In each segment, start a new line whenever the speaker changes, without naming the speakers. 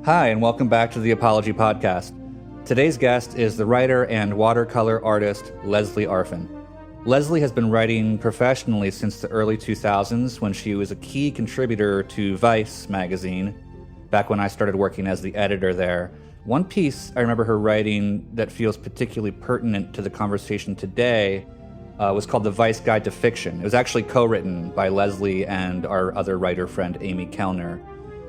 Hi, and welcome back to the Apology Podcast. Today's guest is the writer and watercolor artist Lesley Arfin. Lesley has been writing professionally since the early 2000s when she was a key contributor to Vice magazine, back when I started working as the editor there. One piece I remember her writing that feels particularly pertinent to the conversation today was called The Vice Guide to Fiction. It was actually co-written by Lesley and our other writer friend, Amy Kellner.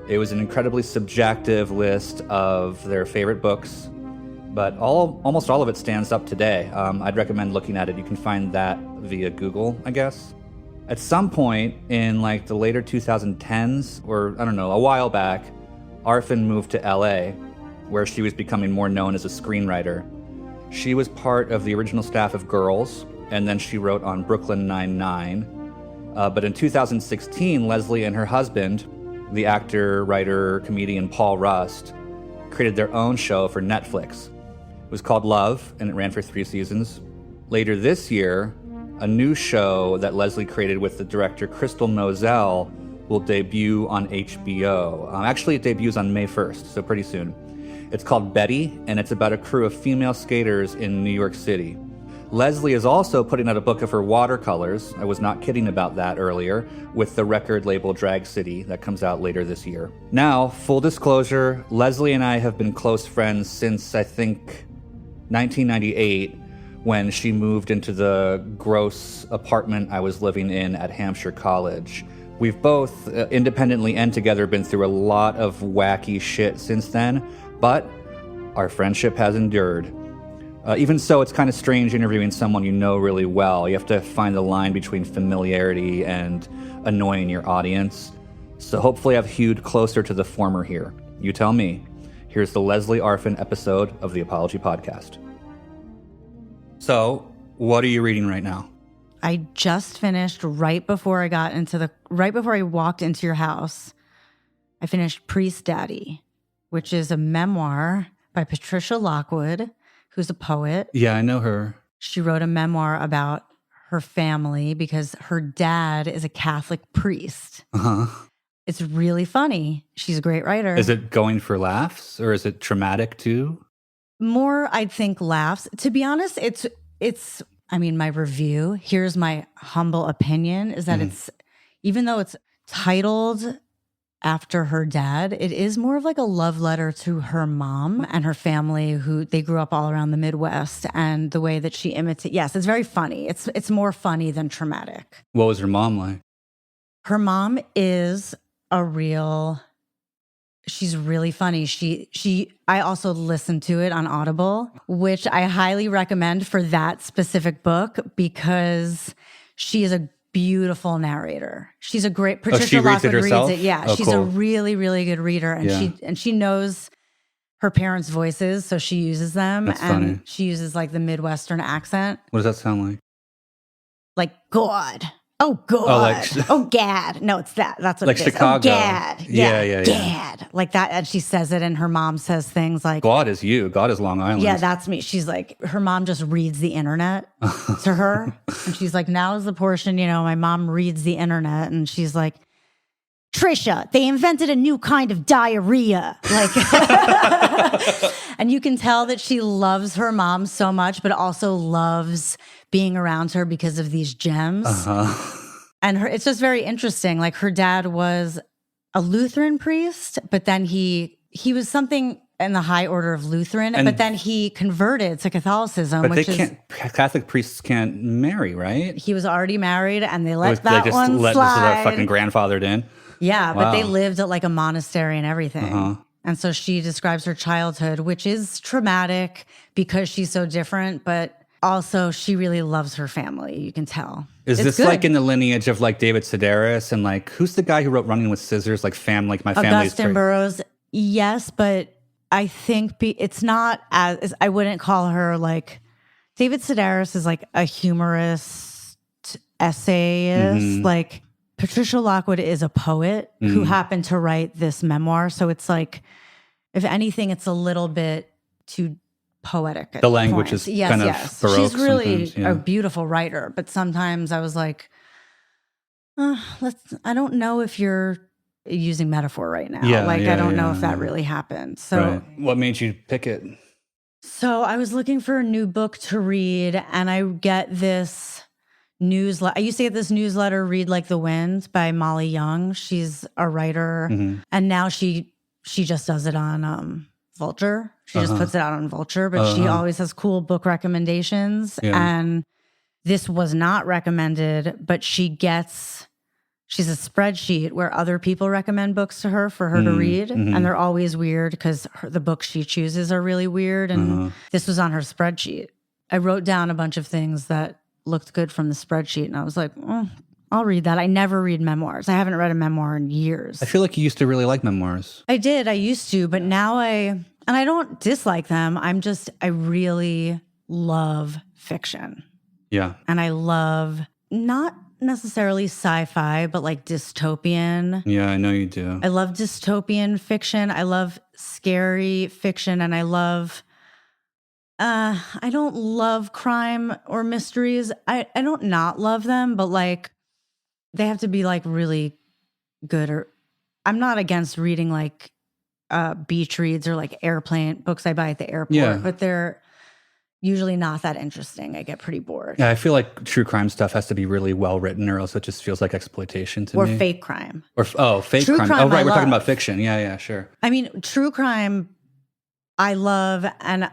It was an incredibly subjective list of their favorite books, but almost all of it stands up today. I'd recommend looking at it. You can find that via Google, I guess. At some point in like the later 2010s, or I don't know, a while back, Arfin moved to LA, where she was becoming more known as a screenwriter. She was part of the original staff of Girls, and then she wrote on Brooklyn Nine-Nine. But in 2016, Lesley and her husband, the actor, writer, comedian Paul Rust, created their own show for Netflix. It was called Love, and it ran for 3 seasons. Later this year, a new show that Lesley created with the director Crystal Moselle will debut on HBO. Actually, it debuts on May 1st, so pretty soon. It's called Betty, and it's about a crew of female skaters in New York City. Lesley is also putting out a book of her watercolors. I was not kidding about that earlier, with the record label Drag City that comes out later this year. Now, full disclosure, Lesley and I have been close friends since, I think, 1998, when she moved into the gross apartment I was living in at Hampshire College. We've both, independently and together, been through a lot of wacky shit since then, but our friendship has endured. Even so, it's kind of strange interviewing someone you know really well. You have to find the line between familiarity and annoying your audience. So hopefully I've hewed closer to the former here. You tell me. Here's the Lesley Arfin episode of the Apology Podcast. So, what are you reading right now?
I just finished right before I walked into your house. I finished Priest Daddy, which is a memoir by Patricia Lockwood, who's a poet.
Yeah, I know her.
She wrote a memoir about her family because her dad is a Catholic priest.
Uh-huh.
It's really funny. She's a great writer.
Is it going for laughs or is it traumatic too?
More, I'd think, laughs. To be honest, it's my review, here's my humble opinion, is that it's, even though it's titled after her dad, it is more of like a love letter to her mom and her family, who they grew up all around the Midwest, and the way that she imitates. Yes, it's very funny. It's more funny than traumatic.
What was her mom like?
Her mom is she's really funny. I also listened to it on Audible, which I highly recommend for that specific book because she is a beautiful narrator. She's a great Patricia Lockwood reads it. Yeah, she's a really, really good reader, and she knows her parents' voices, so she uses them.
That's
and
funny.
She uses like the Midwestern accent.
What does that sound like?
Like God. Oh God. Oh Gad. No, it's that. That's what
like
it is.
Chicago.
Oh Gad.
Yeah.
Gad. Like that. And she says it, and her mom says things like,
God is you. God is Long Island.
Yeah, that's me. She's like, her mom just reads the internet to her. And she's like, now is the portion, my mom reads the internet. And she's like, Trisha, they invented a new kind of diarrhea. Like, and you can tell that she loves her mom so much, but also loves being around her because of these gems. And it's just very interesting. Like, her dad was a Lutheran priest, but then he was something in the high order of Lutheran, but then he converted to Catholicism.
But Catholic priests can't marry, right?
He was already married, and they let that one slide.
This is fucking grandfathered in.
Yeah, wow. But they lived at like a monastery and everything. And so she describes her childhood, which is traumatic because she's so different, but also she really loves her family. You can tell.
Is this good. Like in the lineage of like David Sedaris and like, who's the guy who wrote Running with Scissors? Like my family's
Augustine Burroughs. Yes, but I think it's not as, I wouldn't call her like, David Sedaris is like a humorist, essayist. Like, Patricia Lockwood is a poet who happened to write this memoir. So it's like, if anything, it's a little bit too poetic.
The language is kind of baroque.
She's really a beautiful writer, but sometimes I was like, I don't know if you're using metaphor right now.
Yeah,
I don't know if that
yeah.
really happened. So,
What made you pick it?
So I was looking for a new book to read, and I get this newsletter. I used to get this newsletter, Read Like the Wind by Molly Young. She's a writer, and now she just does it on Vulture. She just puts it out on Vulture, but she always has cool book recommendations.
Yeah.
And this was not recommended, but she's a spreadsheet where other people recommend books to her for her to read. And they're always weird because the books she chooses are really weird. And this was on her spreadsheet. I wrote down a bunch of things that looked good from the spreadsheet. And I was like, I'll read that. I never read memoirs. I haven't read a memoir in years.
I feel like you used to really like memoirs.
I did. I used to, but now and I don't dislike them. I really love fiction.
Yeah.
And I love not necessarily sci-fi, but like dystopian.
Yeah, I know you do.
I love dystopian fiction. I love scary fiction. And I love, I don't love crime or mysteries. I don't not love them, but like they have to be like really good. Or I'm not against reading like beach reads or like airplane books I buy at the airport, but they're usually not that interesting. I get pretty bored.
Yeah, I feel like true crime stuff has to be really well written, or else it just feels like exploitation to me.
Or fake crime.
Fake
True
crime.
crime
Oh, right,
I
we're talking
love.
about fiction. Yeah, sure.
I mean, true crime I love, and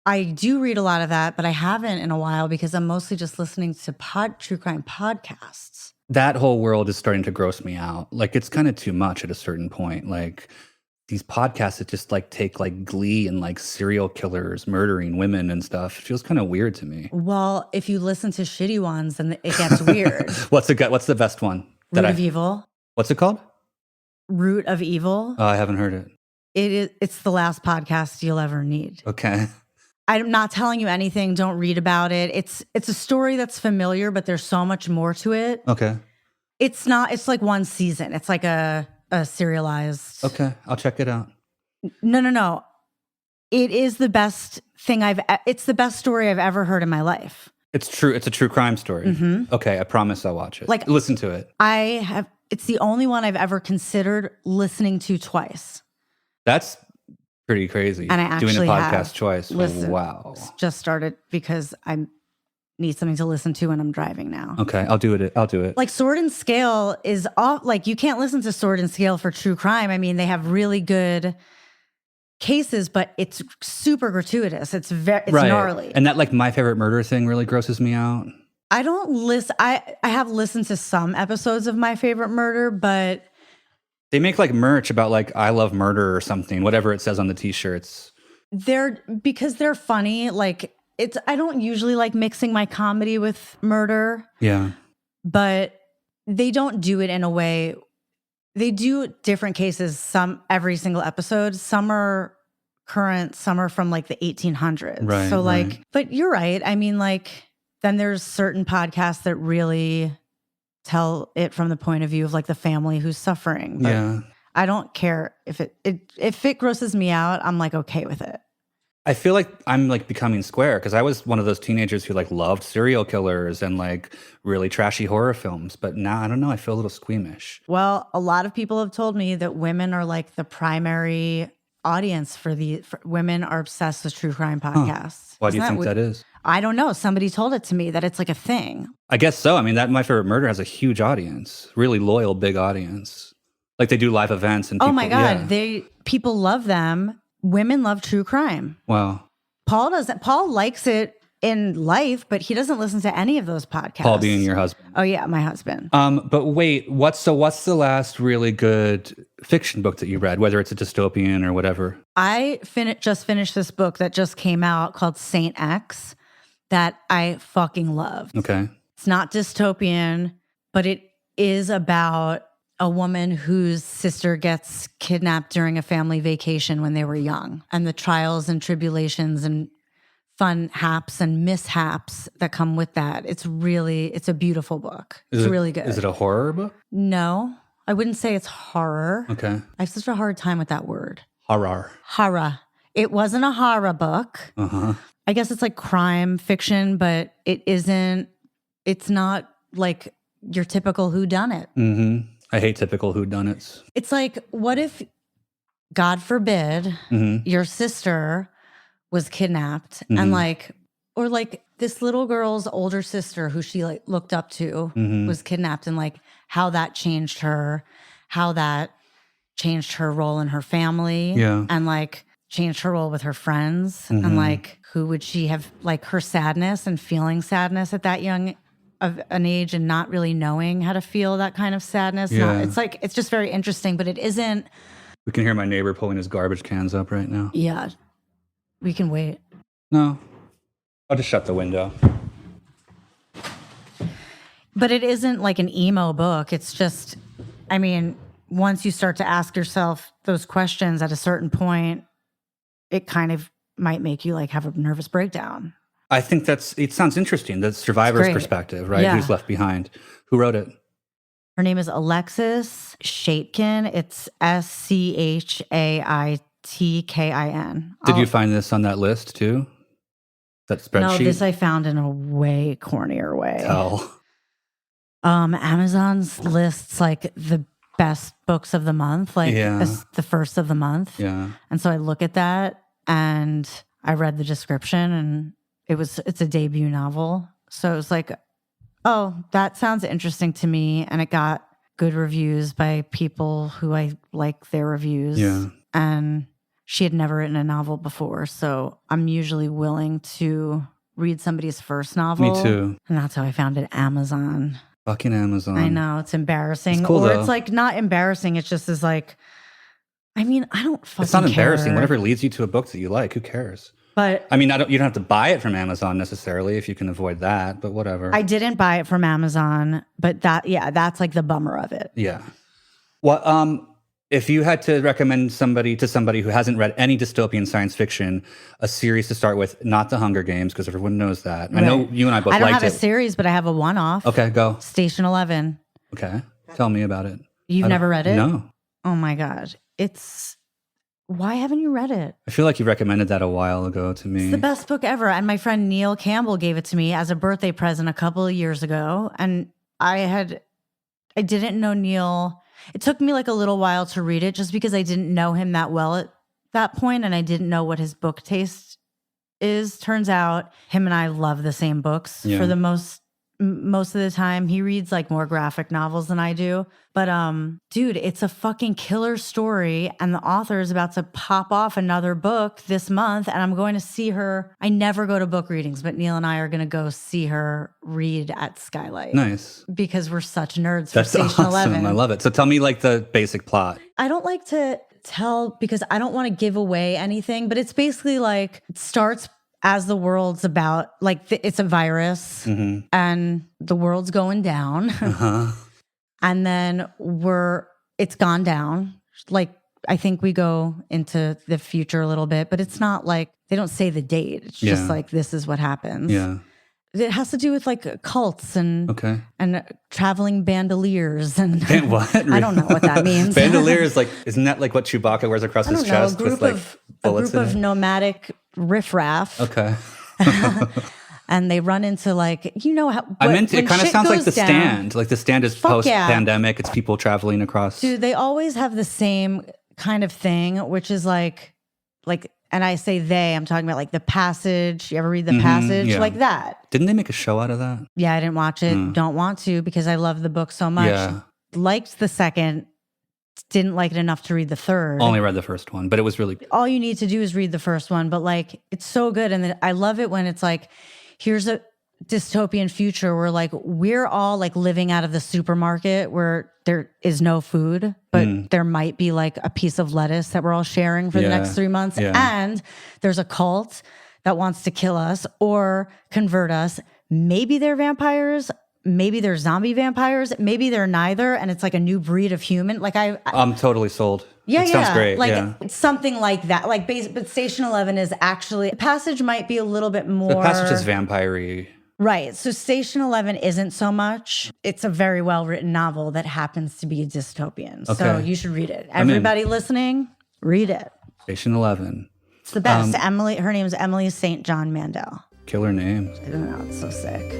I do read a lot of that, but I haven't in a while because I'm mostly just listening to true crime podcasts.
That whole world is starting to gross me out. Like, it's kind of too much at a certain point. Like, these podcasts that just like take like Glee and like serial killers murdering women and stuff. It feels kind of weird to me.
Well, if you listen to shitty ones, then it gets weird.
What's the best one?
Root of Evil.
What's it called?
Root of Evil.
Oh, I haven't heard it.
It's the last podcast you'll ever need.
Okay.
I'm not telling you anything. Don't read about it. It's a story that's familiar, but there's so much more to it.
Okay.
It's like one season. It's like a serialized.
Okay, I'll check it out.
No. It is the best thing it's the best story I've ever heard in my life.
It's true. It's a true crime story. Okay, I promise I'll watch it.
Like,
listen to it.
It's the only one I've ever considered listening to twice.
That's pretty crazy.
And I actually
doing a podcast twice.
Listen,
Wow.
Just started because I need something to listen to when I'm driving now.
Okay, I'll do it.
Like Sword and Scale is off. Like you can't listen to Sword and Scale for true crime. I mean, they have really good cases, but it's super gratuitous. It's gnarly.
And that like My Favorite Murder thing really grosses me out.
I don't listen. I have listened to some episodes of My Favorite Murder, but
they make like merch about like I love murder or something, whatever it says on the t-shirts.
Because they're funny. Like I don't usually like mixing my comedy with murder.
Yeah.
But they don't do it in a way. They do different cases every single episode. Some are current, some are from like the 1800s.
Right.
So like, but you're right. I mean, like, then there's certain podcasts that really tell it from the point of view of like the family who's suffering. But
yeah.
I don't care if it grosses me out. I'm like okay with it.
I feel like I'm like becoming square because I was one of those teenagers who like loved serial killers and like really trashy horror films. But now I don't know. I feel a little squeamish.
Well, a lot of people have told me that women are like the primary audience for women are obsessed with true crime podcasts.
Why do you think that is?
I don't know. Somebody told it to me that it's like a thing.
I guess so. I mean, that My Favorite Murder has a huge audience, really loyal, big audience. Like they do live events and people,
oh my God, people love them. Women love true crime.
Wow.
Paul doesn't. Paul likes it in life, but he doesn't listen to any of those podcasts.
Paul being your husband.
Oh yeah, my husband.
But wait, what's the last really good fiction book that you read, whether it's a dystopian or whatever?
I just finished this book that just came out called Saint X that I fucking loved.
Okay.
It's not dystopian, but it is about a woman whose sister gets kidnapped during a family vacation when they were young, and the trials and tribulations and fun haps and mishaps that come with that. It's a beautiful book. It's really good.
Is it a horror book?
No, I wouldn't say it's horror.
Okay.
I have such a hard time with that word.
Horror.
Horror. It wasn't a horror book.
Uh-huh.
I guess it's like crime fiction, but it's not like your typical whodunit.
Mm-hmm. I hate typical whodunits.
It's like, what if, God forbid, your sister was kidnapped and like, or like this little girl's older sister who she like looked up to was kidnapped, and like how that changed her, how that changed her role in her family, and like changed her role with her friends, and like who would she have, like her sadness and feeling sadness at that young of an age and not really knowing how to feel that kind of sadness. It's like, it's just very interesting, but it isn't.
We can hear my neighbor pulling his garbage cans up right now.
Yeah. We can wait.
No. I'll just shut the window.
But it isn't like an emo book. It's just, I mean, once you start to ask yourself those questions at a certain point, it kind of might make you like have a nervous breakdown.
I think it sounds interesting. The survivor's perspective, right?
Yeah.
Who's left behind. Who wrote it?
Her name is Alexis Schaitkin. It's Schaitkin.
Did you find this on that list too? That spreadsheet?
No, this I found in a way cornier way.
Tell.
Amazon's lists like the best books of the month, like the first of the month.
Yeah.
And so I look at that and I read the description, and it's a debut novel. So it was like, oh, that sounds interesting to me. And it got good reviews by people who I like their reviews.
Yeah.
And she had never written a novel before. So I'm usually willing to read somebody's first novel.
Me too.
And that's how I found it, Amazon.
Fucking Amazon.
I know, it's embarrassing.
It's cool,
or
though.
it's like not embarrassing. It's just is like, I mean, I don't fucking
It's not embarrassing.
care.
Whatever leads you to a book that you like, who cares?
But
I mean, you don't have to buy it from Amazon necessarily if you can avoid that, but whatever.
I didn't buy it from Amazon, but that's like the bummer of it.
Yeah. Well, if you had to recommend somebody who hasn't read any dystopian science fiction, a series to start with, not The Hunger Games, because everyone knows that.
Right.
I know you and I both liked it.
I don't have a series, but I have a one-off.
Okay, go.
Station 11.
Okay. Tell me about it.
You've never read it?
No.
Oh my God. Why haven't you read it?
I feel like you recommended that a while ago to me.
It's the best book ever. And my friend Neil Campbell gave it to me as a birthday present a couple of years ago. And I didn't know Neil. It took me like a little while to read it just because I didn't know him that well at that point, and I didn't know what his book taste is. Turns out him and I love the same books for the most of the time. He reads like more graphic novels than I do. But dude, it's a fucking killer story, and the author is about to pop off another book this month, and I'm going to see her. I never go to book readings, but Neil and I are going to go see her read at Skylight.
Nice.
Because we're such nerds for
That's
Station
awesome.
11.
I love it. So tell me like the basic plot.
I don't like to tell because I don't want to give away anything, but it's basically like it starts as the world's about, like it's a virus and the world's going down. And then it's gone down. Like, I think we go into the future a little bit, but it's not like, they don't say the date. It's just like, this is what happens.
Yeah.
It has to do with like cults and traveling bandoliers and
what?
I don't know what that means.
Bandoliers, like, isn't that like what Chewbacca wears across his chest with like bullets in it?
A group of nomadic riffraff.
Okay.
And they run into like, you know how
it kind of sounds like The
down,
Stand. Like The Stand is post-pandemic. It's people traveling across.
Dude, they always have the same kind of thing, which is like, and I say I'm talking about like The Passage. You ever read The Passage?
Yeah.
Like that.
Didn't they make a show out of that?
Yeah, I didn't watch it. Don't want to because I love the book so much.
Yeah.
Liked the second, didn't like it enough to read the third.
Only read the first one, but it was really...
All you need to do is read the first one, but like, it's so good. And then I love it when it's like, here's a dystopian future where like we're all like living out of the supermarket where there is no food, but there might be like a piece of lettuce that we're all sharing for the next 3 months.
Yeah.
And there's a cult that wants to kill us or convert us. Maybe they're vampires. Maybe they're zombie vampires. Maybe they're neither. And it's like a new breed of human. Like
I'm totally sold.
Yeah,
it sounds great.
Like it's something like that. Like, but Station 11 is actually, The Passage might be a little bit more.
The Passage is vampire-y.
Right. So Station 11 isn't so much. It's a very well-written novel that happens to be a dystopian.
Okay.
So you should read it. Everybody listening, read it.
Station 11.
It's the best. Her name is Emily St. John Mandel.
Killer name.
I don't know. It's so sick.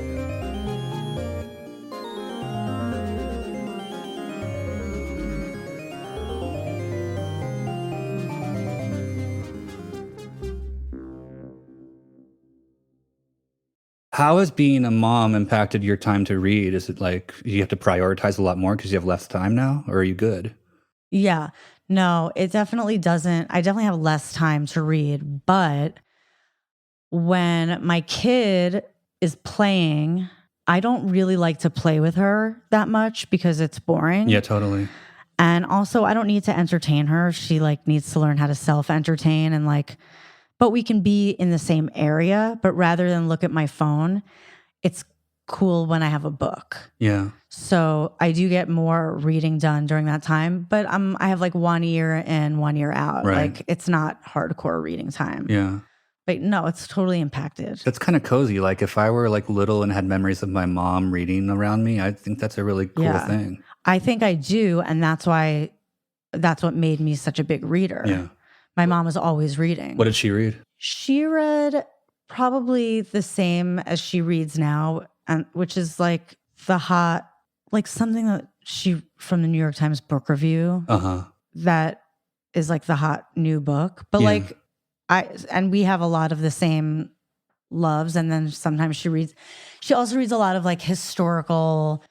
How has being a mom impacted your time to read? Is it like you have to prioritize a lot more because you have less time now, or are you good?
Yeah. No, it definitely doesn't. I definitely have less time to read. But when my kid is playing, I don't really like to play with her that much because it's boring.
Yeah, totally.
And also, I don't need to entertain her. She like needs to learn how to self-entertain and like, but we can be in the same area. But rather than look at my phone, it's cool when I have a book.
Yeah.
So I do get more reading done during that time, but I have like 1 year in, 1 year out.
Right.
Like it's not hardcore reading time.
Yeah.
But no, it's totally impacted.
That's kind of cozy. Like if I were like little and had memories of my mom reading around me, I think that's a really cool thing.
I think I do. And that's what made me such a big reader.
Yeah.
My mom was always reading.
What did she read?
She read probably the same as she reads now, and which is like the hot, like something that she from the New York Times book review. That is like the hot new book. But like and we have a lot of the same loves. And then sometimes she also reads a lot of like historical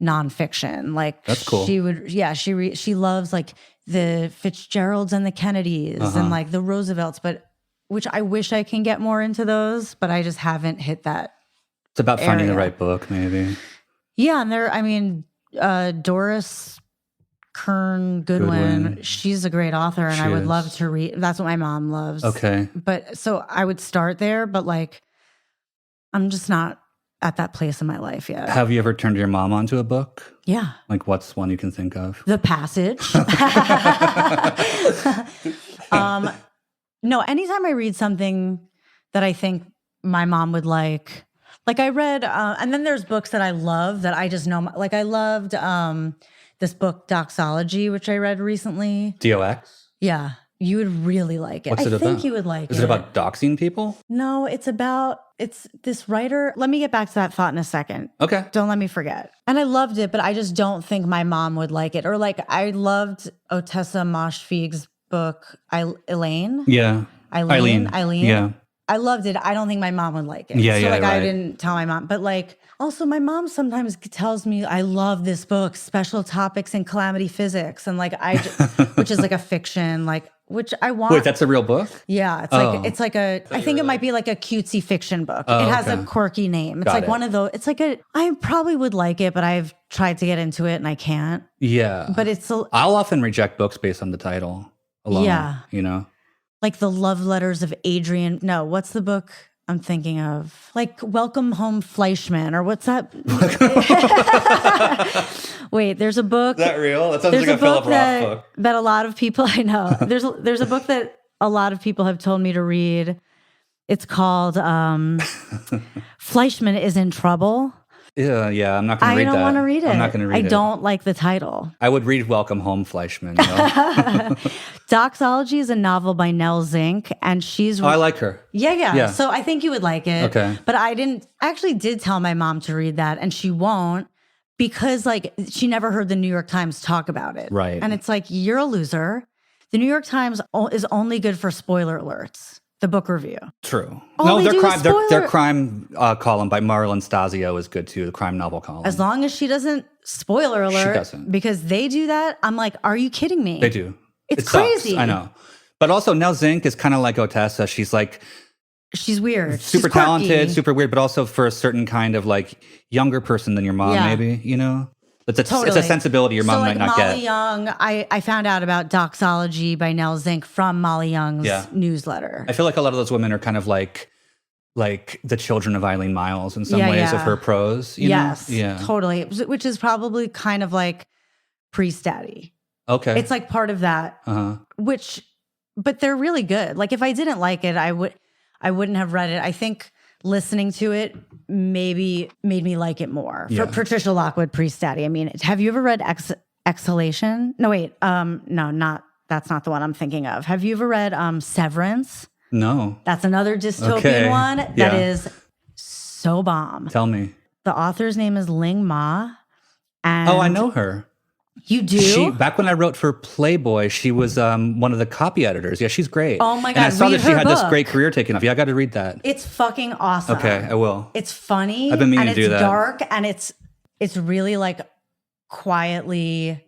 nonfiction. Like
that's cool.
She loves like the Fitzgeralds and the Kennedys and like the Roosevelts, but which I wish I can get more into those, but I just haven't hit that.
It's about finding the right book, maybe.
Yeah. And Doris Kern Goodwin, she's a great author and I would love to read. That's what my mom loves.
Okay.
But so I would start there, but like, I'm just not at that place in my life yet.
Have you ever turned your mom onto a book?
Yeah.
Like what's one you can think of?
The Passage. No, anytime I read something that I think my mom would like I read, and then there's books that I love that I just know, like I loved this book, Doxology, which I read recently.
DOX?
Yeah. You would really like it.
What's it about?
I think you would like it.
Is it about doxing people?
No, it's this writer. Let me get back to that thought in a second.
Okay.
Don't let me forget. And I loved it, but I just don't think my mom would like it. Or like I loved Otessa Moshfegh's book, Elaine.
Yeah.
Eileen.
Yeah.
I loved it. I don't think my mom would like it.
Yeah,
so
yeah,
like
right.
I didn't tell my mom. But like also my mom sometimes tells me I love this book, Special Topics in Calamity Physics. And like which is like a fiction, like which I want.
Wait, that's a real book?
Yeah. It's like I think it might be like a cutesy fiction book.
Oh,
it has
okay.
a quirky name. It's
Got
like
it.
one of those, I probably would like it, but I've tried to get into it and I can't.
Yeah.
But
I'll often reject books based on the title alone.
Yeah.
You know?
Like the love letters of Adrian. No, what's the book I'm thinking of? Like Welcome Home Fleischman, or what's that? Wait, there's a book.
Is that real? That sounds like a Philip Roth book.
That a lot of people, I know. There's a book that a lot of people have told me to read. It's called Fleischman is in Trouble.
Yeah, I'm not going to read that.
I don't want to read it.
I'm not going to read it.
I don't like the title.
I would read Welcome Home, Fleischman. You know?
Doxology is a novel by Nell Zink, and she's...
Oh, I like her.
Yeah. So I think you would like it.
Okay.
But I actually did tell my mom to read that, and she won't because like she never heard the New York Times talk about it.
Right.
And it's like, you're a loser. The New York Times is only good for spoiler alerts. The book review.
True.
All
No,
they
their crime column by Marlon Stasio is good too. The crime novel column.
As long as she doesn't spoiler alert,
She doesn't.
Because they do that. I'm like, are you kidding me?
They do.
It's
It sucks.
crazy.
I know. But also Nell Zink is kind of like Otessa. She's like
she's weird,
super
She's quirky.
talented, super weird, but also for a certain kind of like younger person than your mom, maybe. You know. It's a sensibility your mom might not
Molly
get.
Young, I found out about Doxology by Nell Zink from Molly Young's newsletter.
I feel like a lot of those women are kind of like the children of Eileen Miles in some ways of her prose. You know? Yeah,
totally. Which is probably kind of like pre-Statty.
Okay.
It's like part of that, but they're really good. Like if I didn't like it, I wouldn't have read it. I think listening to it maybe made me like it more. For Patricia Lockwood, pre-Statty. I mean, have you ever read Exhalation? No, wait. That's not the one I'm thinking of. Have you ever read Severance?
No.
That's another dystopian one that is so bomb.
Tell me.
The author's name is Ling Ma. And
I know her.
You do?
Back when I wrote for Playboy, she was one of the copy editors. Yeah, she's great.
Oh my God,
And I saw
read
that she
her
had this
book.
great career taken off. Yeah, I got to read that.
It's fucking awesome.
Okay, I will.
It's funny.
I've been meaning
and
to do that.
It's dark and it's really like quietly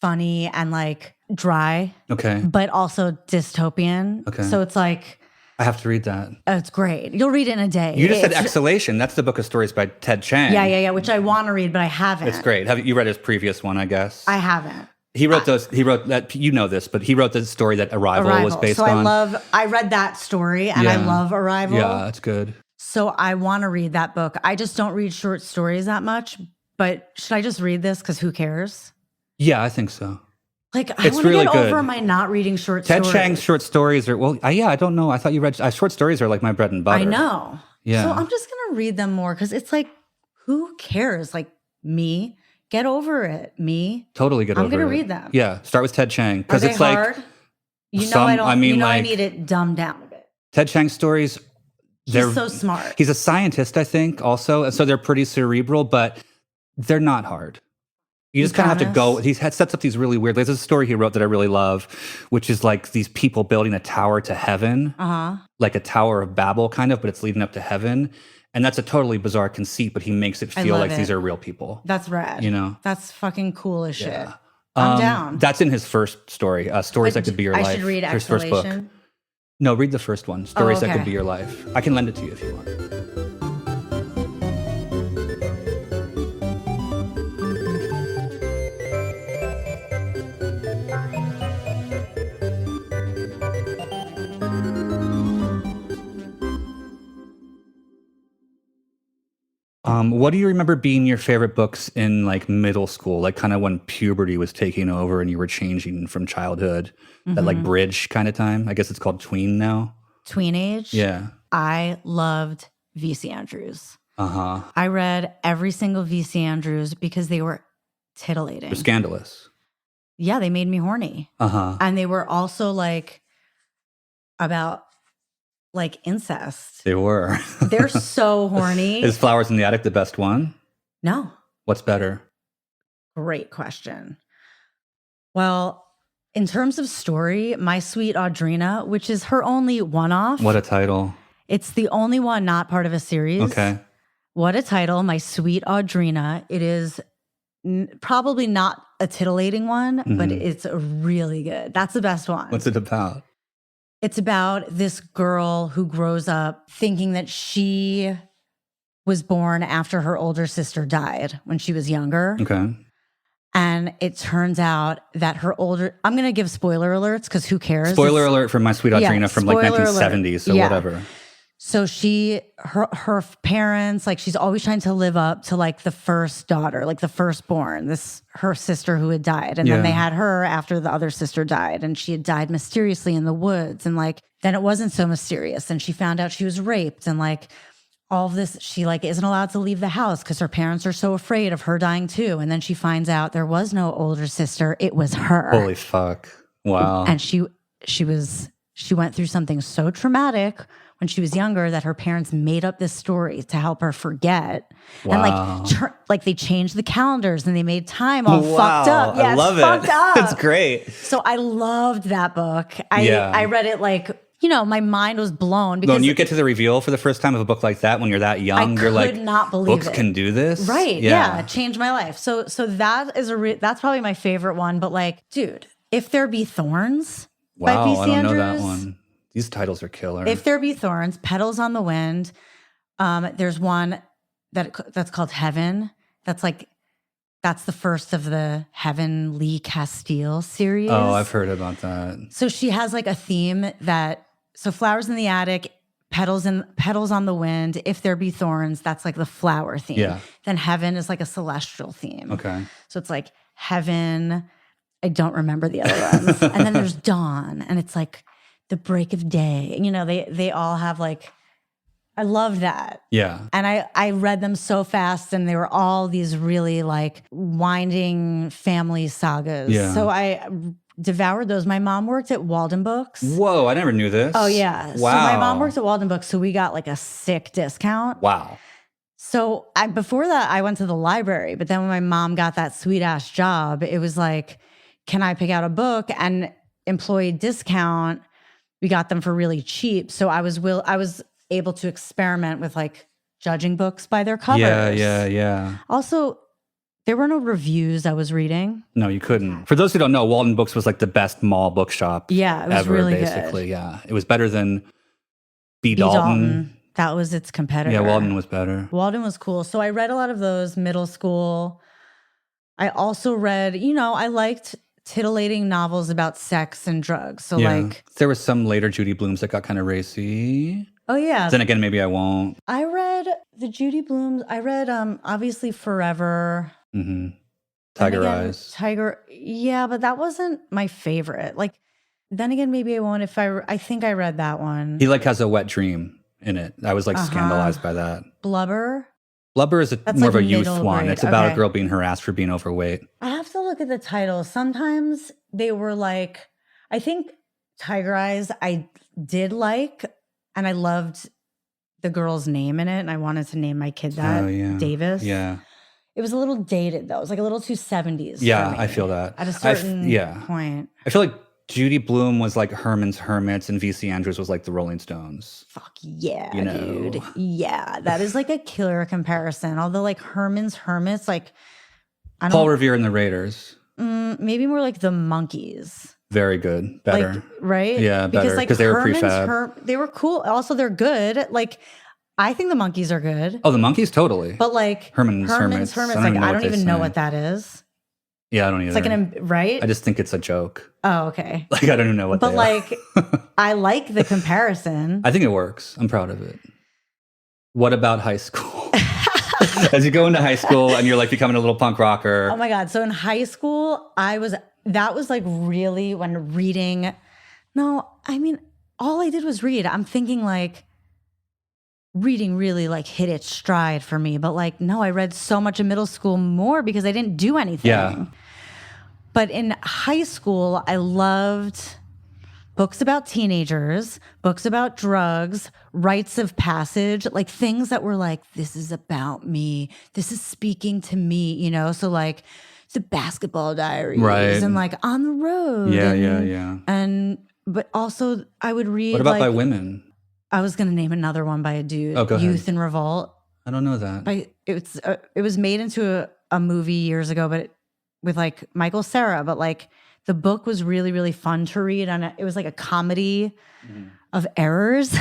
funny and like dry.
Okay.
But also dystopian.
Okay.
So it's like,
I have to read that.
it's great. You'll read it in a day.
You just said Exhalation. That's the book of stories by Ted Chiang.
Yeah, which I want to read, but I haven't.
It's great. You read his previous one, I guess?
I haven't.
He wrote that, you know this, but he wrote the story that Arrival was based
so
on.
I read that story and I love Arrival.
Yeah, it's good.
So I want to read that book. I just don't read short stories that much, but should I just read this? Because who cares?
Yeah, I think so.
Like, I want to
really
get
good.
over my not reading short
Ted
stories.
Chiang's short stories are, I don't know. I thought you read, short stories are like my bread and butter.
I know.
Yeah.
So I'm just going to read them more because it's like, who cares? Like, me, get over it. Me.
Totally get over it.
I'm going to read them.
Yeah, start with Ted Chiang.
Are
Because
they
it's
hard?
like,
You know, I don't,
I mean,
I
like,
need it dumbed down a bit.
Ted Chiang's stories,
He's so smart.
He's a scientist, I think, also. And so they're pretty cerebral, but they're not hard. You just kind of have to go. He sets up these really weird. There's a story he wrote that I really love, which is like these people building a tower to heaven, like a Tower of Babel kind of, but it's leading up to heaven. And that's a totally bizarre conceit, but he makes it feel like these are real people.
That's rad.
You know?
That's fucking cool as shit. I'm down.
That's in his first story, Stories That Could Be Your Life.
I should read
his first book.
Exhalation.
No, read the first one, Stories That
okay.
Could Be Your Life. I can lend it to you if you want. What do you remember being your favorite books in like middle school, like kind of when puberty was taking over and you were changing from childhood, that like bridge kind of time? I guess it's called tween now.
Tween age?
Yeah.
I loved V.C. Andrews.
Uh-huh.
I read every single V.C. Andrews because they were titillating.
They're scandalous.
Yeah, they made me horny.
Uh-huh.
And they were also like about like incest.
They were.
They're so horny.
Is Flowers in the Attic the best one?
No.
What's better?
Great question. Well, in terms of story, My Sweet Audrina, which is her only one-off.
What a title.
It's the only one not part of a series.
Okay.
What a title, My Sweet Audrina. It is probably not a titillating one, but it's really good. That's the best one.
What's it about?
It's about this girl who grows up thinking that she was born after her older sister died when she was younger.
Okay.
And it turns out that her older, I'm going to give spoiler alerts because who cares?
Spoiler alert for My Sweet Audrina from like
spoiler
1970s,
alert.
so whatever.
So her parents, like she's always trying to live up to like the first daughter, like the firstborn, her sister who had died. And then they had her after the other sister died, and she had died mysteriously in the woods. And like, then it wasn't so mysterious. And she found out she was raped, and like all of this, she like isn't allowed to leave the house because her parents are so afraid of her dying too. And then she finds out there was no older sister. It was her.
Holy fuck. Wow.
And she went through something so traumatic when she was younger that her parents made up this story to help her forget.
Wow.
And like they changed the calendars and they made time all fucked up. Yeah,
I love
fucked
it.
up.
It's great.
So I loved that book. I read it like, my mind was blown because
When you get to the reveal for the first time of a book like that, when you're that young, you're like,
not believe
books
it.
can do this?
Right. Yeah. It changed my life. So that is that's probably my favorite one. But like, dude, If There Be Thorns by
Wow,
V.C.
I don't
Andrews.
know that one. These titles are killer.
If There Be Thorns, Petals on the Wind. There's one that's called Heaven. That's the first of the Heaven Lee Castile series.
Oh, I've heard about that.
So she has like a theme so Flowers in the Attic, Petals on the Wind, If There Be Thorns, that's like the flower theme.
Yeah.
Then Heaven is like a celestial theme.
Okay.
So it's like Heaven, I don't remember the other ones. And then there's Dawn, and it's like the break of day. They all have like, I love that.
Yeah.
And I read them so fast, and they were all these really like winding family sagas.
Yeah.
So I devoured those. My mom worked at Walden Books.
Whoa, I never knew this.
Oh yeah.
Wow.
So my mom worked at Walden Books, so we got like a sick discount.
Wow.
So before that, I went to the library. But then when my mom got that sweet ass job, it was like, can I pick out a book? And employee discount, we got them for really cheap. So I was able to experiment with like judging books by their covers.
Yeah.
Also, there were no reviews I was reading.
No, you couldn't. For those who don't know, Walden Books was like the best mall bookshop.
Yeah, it was
ever,
really
basically.
good.
Yeah, it was better than B. Dalton.
That was its competitor.
Yeah, Walden was better.
Walden was cool. So I read a lot of those middle school. I also read, I liked titillating novels about sex and drugs. So like
there was some later Judy Blumes that got kind of racy.
Oh yeah.
Then again, maybe I won't.
I read the Judy Blumes. I read obviously Forever.
Mm-hmm. Tiger Eyes.
Yeah, but that wasn't my favorite. Like, then again, maybe I won't if I think I read that one.
He like has a wet dream in it. I was like scandalized by that.
Blubber
is
That's
more
like
of a youth one.
grade.
It's about a girl being harassed for being overweight.
I have to look at the title. Sometimes they were like, I think Tiger Eyes I did like, and I loved the girl's name in it, and I wanted to name my kid that, Davis.
Yeah.
It was a little dated, though. It was like a little too 70s.
Yeah, I feel that.
At a certain point.
I feel like Judy Blume was like Herman's Hermits and V.C. Andrews was like the Rolling Stones.
Fuck yeah, dude. Yeah, that is like a killer comparison. Although like Herman's Hermits, like I don't
Paul Revere and the Raiders.
Maybe more like the Monkees.
Very good. Better.
Like, right?
Yeah, better. Because they were prefab.
They were cool. Also, they're good. Like, I think the Monkees are good.
Oh, the Monkees? Totally.
But like Herman's Hermits. Like, I don't even know what that is.
Yeah, I don't either.
It's like right?
I just think it's a joke.
Oh, okay.
Like, I don't even know what
but like, I like the comparison.
I think it works. I'm proud of it. What about high school? As you go into high school and you're like becoming a little punk rocker.
Oh my God. So in high school, that was like really when reading. No, I mean, all I did was read. I'm thinking like reading really like hit its stride for me. But like, no, I read so much in middle school more because I didn't do anything.
Yeah.
But in high school, I loved books about teenagers, books about drugs, rites of passage, like things that were like, this is about me. This is speaking to me, So like the Basketball Diaries and like On the Road.
Yeah.
But also I would read.
What about by women?
I was going to name another one by a dude.
Oh, go ahead.
Youth in Revolt.
I don't know that.
It was made into a movie years ago, but with like Michael Cera, but like the book was really, really fun to read. And it was like a comedy of errors.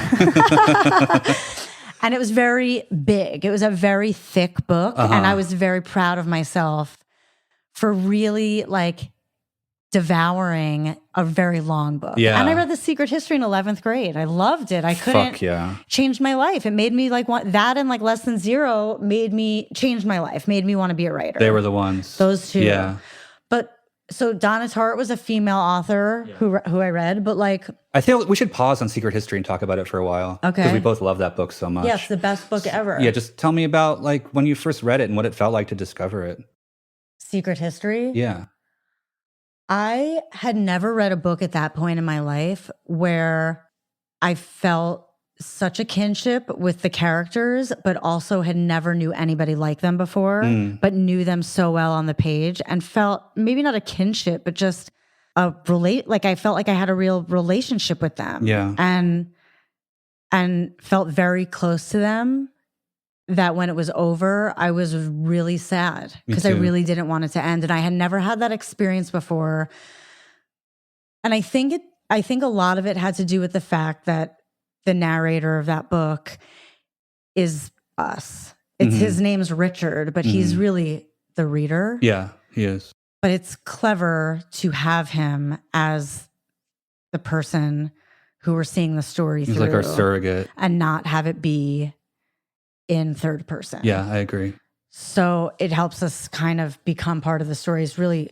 And it was very big. It was a very thick book. And I was very proud of myself for really like devouring a very long book.
Yeah.
And I read The Secret History in 11th grade. I loved it. I couldn't change my life. It made me like that and like Less Than Zero changed my life, made me want to be a writer.
They were the ones.
Those two.
Yeah.
But so Donna Tartt was a female author who I read, but like.
I feel we should pause on Secret History and talk about it for a while.
Okay.
Because we both love that book so much.
Yeah, it's the best book ever.
Yeah, just tell me about like when you first read it and what it felt like to discover it.
Secret History?
Yeah.
I had never read a book at that point in my life where I felt such a kinship with the characters, but also had never knew anybody like them before, but knew them so well on the page and felt maybe not a kinship, but just like I felt like I had a real relationship with them.
Yeah.
And felt very close to them. That when it was over, I was really sad because I really didn't want it to end. And I had never had that experience before. And I think a lot of it had to do with the fact that the narrator of that book is us. It's his name's Richard, but he's really the reader.
Yeah, he is.
But it's clever to have him as the person who we're seeing the story through.
He's like our surrogate.
And not have it be in third person.
Yeah, I agree.
So it helps us kind of become part of the story. It's really,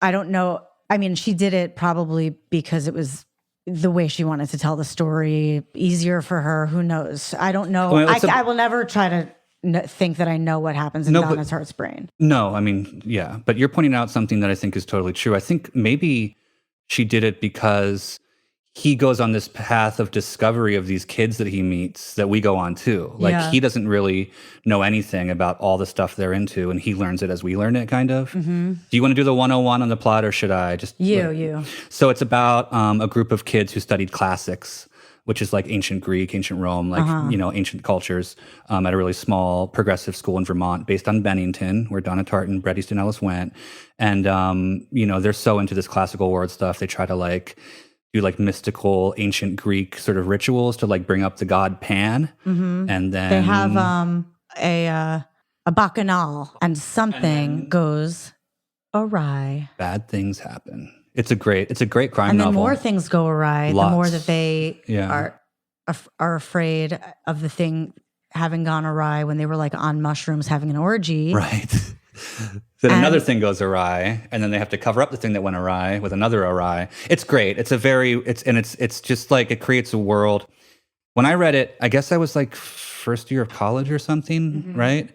I don't know. I mean, she did it probably because it was the way she wanted to tell the story, easier for her. Who knows? I don't know. I will never try to think that I know what happens in Donna Tartt's brain.
No, I mean, yeah. But you're pointing out something that I think is totally true. I think maybe she did it because he goes on this path of discovery of these kids that he meets that we go on too. Like he doesn't really know anything about all the stuff they're into, and he learns it as we learn it, kind of. Do you want to do the 101 on the plot, or should I just...
You.
So it's about a group of kids who studied classics, which is like ancient Greek, ancient Rome, like, ancient cultures, at a really small progressive school in Vermont based on Bennington, where Donna Tartt and Bret Easton Ellis went. And, they're so into this classical world stuff. They try to like do like mystical ancient Greek sort of rituals to like bring up the god Pan. And then
they have a bacchanal, and something goes awry.
Bad things happen. It's a great crime
and then
novel.
More things go awry.
Lots.
The more that they are afraid of the thing having gone awry when they were like on mushrooms having an orgy.
Right. Then another thing goes awry, and then they have to cover up the thing that went awry with another awry. It's great. It's just like, it creates a world. When I read it, I guess I was like first year of college or something, right?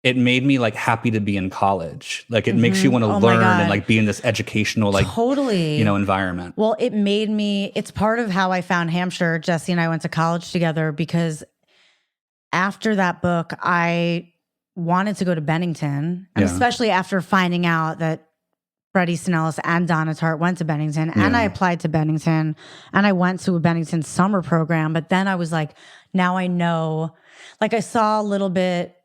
It made me like happy to be in college. Like it makes you want to learn and like be in this educational, like
totally,
environment.
Well, it's part of how I found Hampshire. Jesse and I went to college together because after that book, I wanted to go to Bennington, and especially after finding out that Bret Easton Ellis and Donna Tartt went to Bennington, and I applied to Bennington, and I went to a Bennington summer program. But then I was like, now I know, like I saw a little bit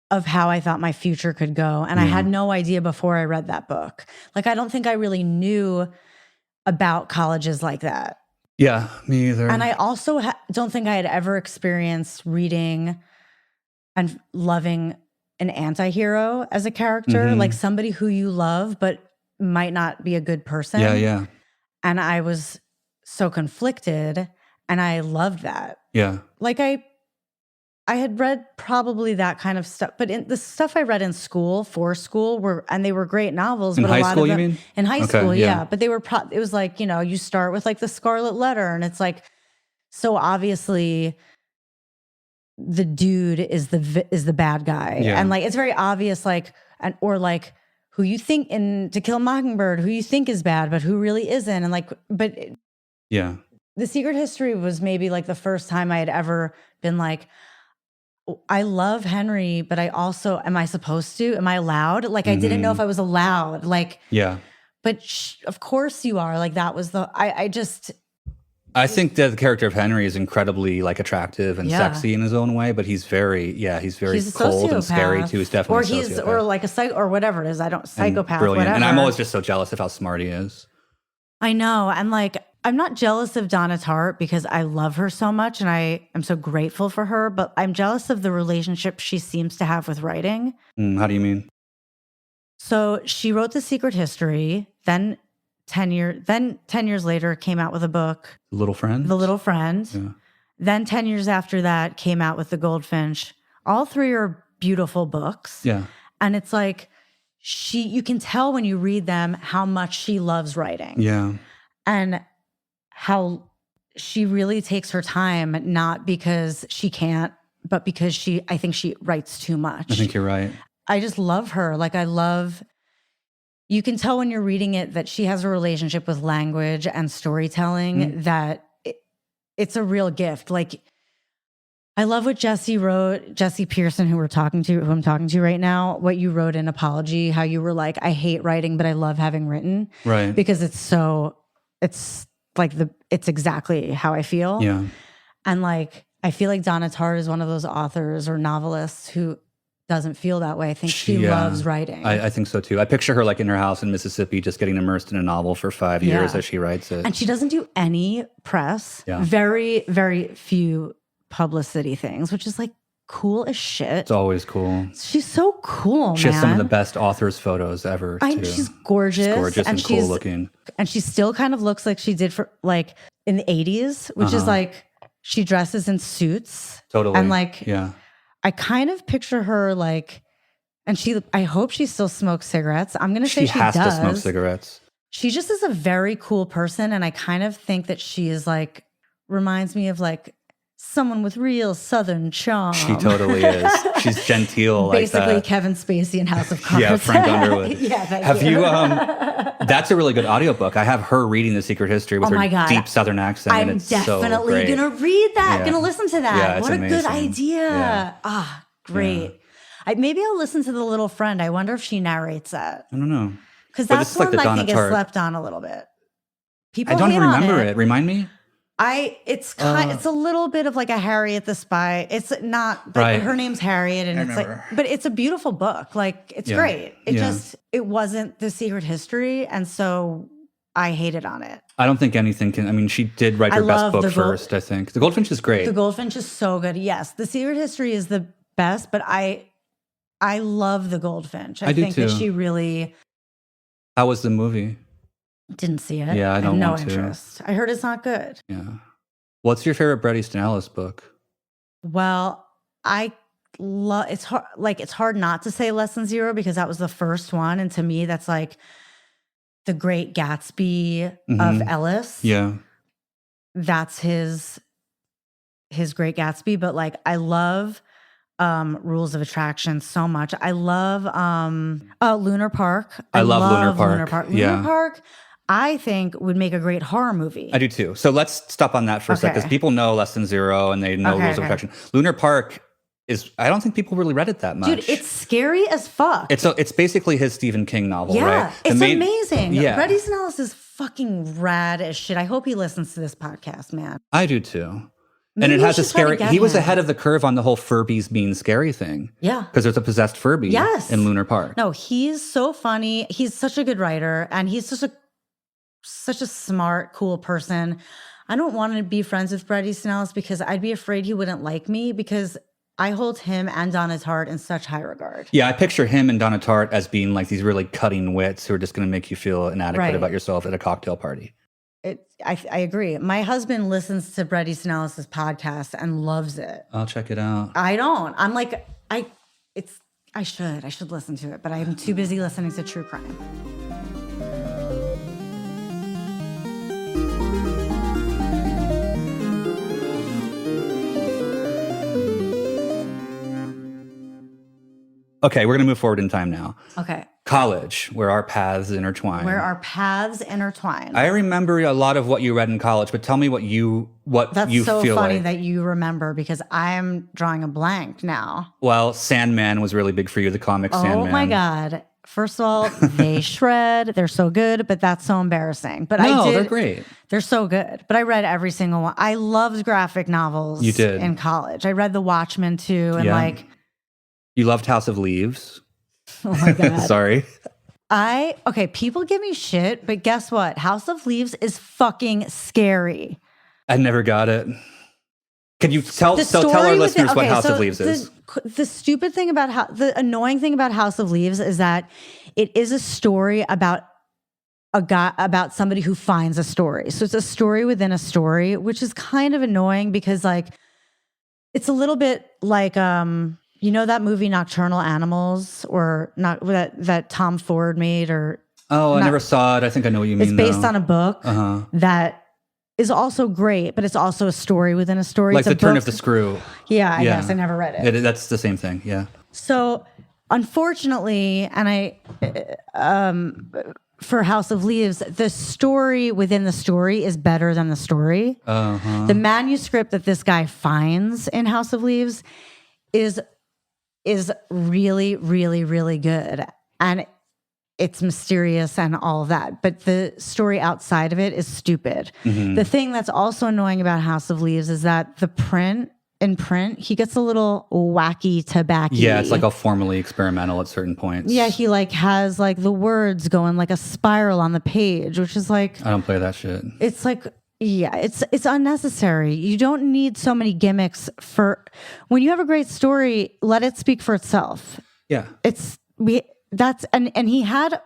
of how I thought my future could go. And I had no idea before I read that book. Like, I don't think I really knew about colleges like that.
Yeah, me either.
And I also don't think I had ever experienced reading and loving an anti-hero as a character, like somebody who you love but might not be a good person.
Yeah.
And I was so conflicted, and I loved that.
Yeah.
Like I had read probably that kind of stuff, but the stuff I read in school they were great novels.
In
but
high
a lot
school,
of them,
you mean?
In high
Okay,
school,
yeah.
But they were, it was like, you start with like the Scarlet Letter, and it's like, so obviously the dude is the bad guy.
Yeah.
And like, it's very obvious, like, or like who you think in To Kill a Mockingbird, who you think is bad, but who really isn't. And like, The Secret History was maybe like the first time I had ever been like, I love Henry, but I also, am I supposed to? Am I allowed? Like, I didn't know if I was allowed. Like, but of course you are. Like, that was
I think that the character of Henry is incredibly like attractive and sexy in his own way, but he's very cold and scary too. He's definitely a sociopath.
Or like a psych or whatever it is. Psychopath,
brilliant.
whatever.
And I'm always just so jealous of how smart he is.
I know. And like, I'm not jealous of Donna Tartt because I love her so much and I am so grateful for her, but I'm jealous of the relationship she seems to have with writing.
How do you mean?
So she wrote The Secret History, then 10 years later came out with a book,
The Little Friend.
Yeah. Then 10 years after that came out with The Goldfinch. All three are beautiful books.
Yeah.
And it's like you can tell when you read them how much she loves writing.
Yeah.
And how she really takes her time, not because she can't, but because I think she writes too much.
I think you're right.
I just love her. Like, you can tell when you're reading it that she has a relationship with language and storytelling that it's a real gift. Like, I love what Jesse wrote, Jesse Pearson, who I'm talking to right now, what you wrote in Apology, how you were like, I hate writing, but I love having written.
Right.
Because it's exactly how I feel.
Yeah.
And like, I feel like Donna Tartt is one of those authors or novelists who doesn't feel that way. I think she loves writing.
I think so too. I picture her like in her house in Mississippi, just getting immersed in a novel for 5 years as she writes it.
And she doesn't do any press.
Yeah.
Very, very few publicity things, which is like cool as shit.
It's always cool.
She's so cool,
She has some of the best author's photos ever, too.
She's gorgeous.
She's gorgeous and cool looking.
And she still kind of looks like she did for like in the 80s, which is like she dresses in suits.
Totally.
And like, I kind of picture her like, and I hope she still smokes cigarettes. I'm going to say she does.
She has to smoke cigarettes.
She just is a very cool person. And I kind of think that she is like, reminds me of like someone with real Southern charm.
She totally is. She's genteel.
Basically
like that.
Kevin Spacey in House of Cards.
Yeah, Frank Underwood.
Yeah, thank
Have you That's a really good audiobook. I have her reading The Secret History with her deep Southern accent.
I'm
and it's
definitely
so
going to read that.
Yeah.
Going to listen to that.
Yeah,
what a
amazing.
good idea.
Yeah.
Great.
Yeah.
Maybe I'll listen to The Little Friend. I wonder if she narrates that.
I don't know.
Because
But
that's
this is like
one
the
I
Donna
think is
Tartt.
slept on a little bit. People
I don't
hate
remember
on
it. Remind me?
It's a little bit of like a Harriet the Spy. It's not, but
Right.
her name's Harriet, and
I
it's
remember.
like, but it's a beautiful book. Like, it's great. It wasn't The Secret History, and so I hated on it.
I don't think anything can. I mean, she did write her best book first, I think. The Goldfinch is great.
The Goldfinch is so good. Yes, The Secret History is the best, but I love The Goldfinch. I think that she really.
How was the movie?
Didn't see it.
Yeah, I don't
have
want to.
interest. I heard it's not good.
Yeah. What's your favorite Bret Easton Ellis book?
Well, I love it's hard. Like, it's hard not to say Less Than Zero because that was the first one, and to me, that's like the Great Gatsby of Ellis.
Yeah,
that's his Great Gatsby. But like, I love Rules of Attraction so much. I love Lunar Park.
I love Lunar Park.
Lunar Park, I think, would make a great horror movie.
I do too. So let's stop on that for a second, because people know Less Than Zero and they know Rules of Attraction. Lunar Park is, I don't think people really read it that much.
Dude, it's scary as fuck.
It's basically his Stephen King novel, right?
It's amazing.
Yeah.
Bret Easton Ellis is fucking rad as shit. I hope he listens to this podcast, man.
I do too.
Maybe
and it has
we
a
should try to
scary,
get
he was
him.
ahead of the curve on the whole Furbies being scary thing.
Yeah.
Because there's a possessed Furby in Lunar Park.
No, he's so funny. He's such a good writer, and he's such a smart, cool person. I don't want to be friends with Bret Easton Ellis because I'd be afraid he wouldn't like me, because I hold him and Donna Tartt in such high regard.
Yeah, I picture him and Donna Tartt as being like these really cutting wits who are just going to make you feel inadequate about yourself at a cocktail party.
I agree. My husband listens to Bret Easton Ellis's podcast and loves it.
I'll check it out.
I don't. I'm like, I should listen to it, but I'm too busy listening to true crime.
Okay, we're going to move forward in time now.
Okay.
College, where our paths intertwine.
I
remember a lot of what you read in college, but tell me what you
That's
you
so
feel
funny
like.
that you remember, because I'm drawing a blank now.
Well, Sandman was really big for you, the comic Sandman.
Oh my God. First of all, they shred. They're so good, but that's so embarrassing. But
they're great.
They're so good. But I read every single one. I loved graphic novels.
You did.
In college. I read The Watchmen too. And
You loved House of Leaves.
Oh my God.
Sorry.
People give me shit, but guess what? House of Leaves is fucking scary.
I never got it. Can you tell our listeners what House of Leaves is?
The stupid thing about the annoying thing about House of Leaves is that it is a story about about somebody who finds a story. So it's a story within a story, which is kind of annoying because it's a little bit like you know that movie Nocturnal Animals, or not that Tom Ford made, or
I never saw it. I think I know what you mean.
It's based on a book that is also great, but it's also a story within a story.
Like
it's
The Turn of the Screw.
Yeah, I guess I never read it.
That's the same thing. Yeah.
So unfortunately, and for House of Leaves, the story within the story is better than the story. The manuscript that this guy finds in House of Leaves is really, really, really good. And it's mysterious and all of that. But the story outside of it is stupid. The thing that's also annoying about House of Leaves is that in print, he gets a little wacky tobacco.
Yeah, it's like all formally experimental at certain points.
Yeah, he has the words going like a spiral on the page, which is like...
I don't play that shit.
It's like... Yeah, it's unnecessary. You don't need so many gimmicks when you have a great story, let it speak for itself.
Yeah.
And he had,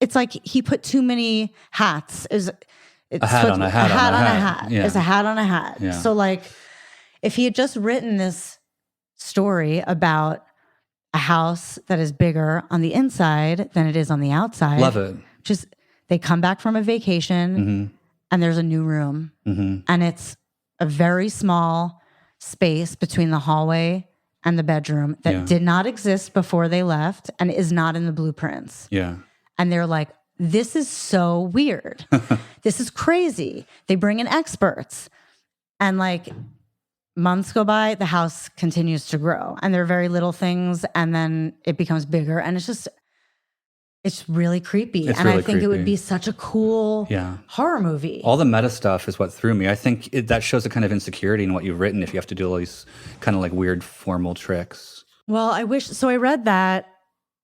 it's like he put too many hats.
A hat on a hat.
Yeah. It's a hat on a hat.
Yeah.
So if he had just written this story about a house that is bigger on the inside than it is on the outside.
Love it.
Just, they come back from a vacation and there's a new room and it's a very small space between the hallway and the bedroom that did not exist before they left and is not in the blueprints.
Yeah.
And they're like, this is so weird. This is crazy. They bring in experts. And like months go by, the house continues to grow. And there are very little things. And then it becomes bigger. And it's really creepy.
It's
and
really
I think
creepy.
it would be such a cool horror movie.
All the meta stuff is what threw me. I think that shows a kind of insecurity in what you've written if you have to do all these kind of like weird formal tricks.
Well, I read that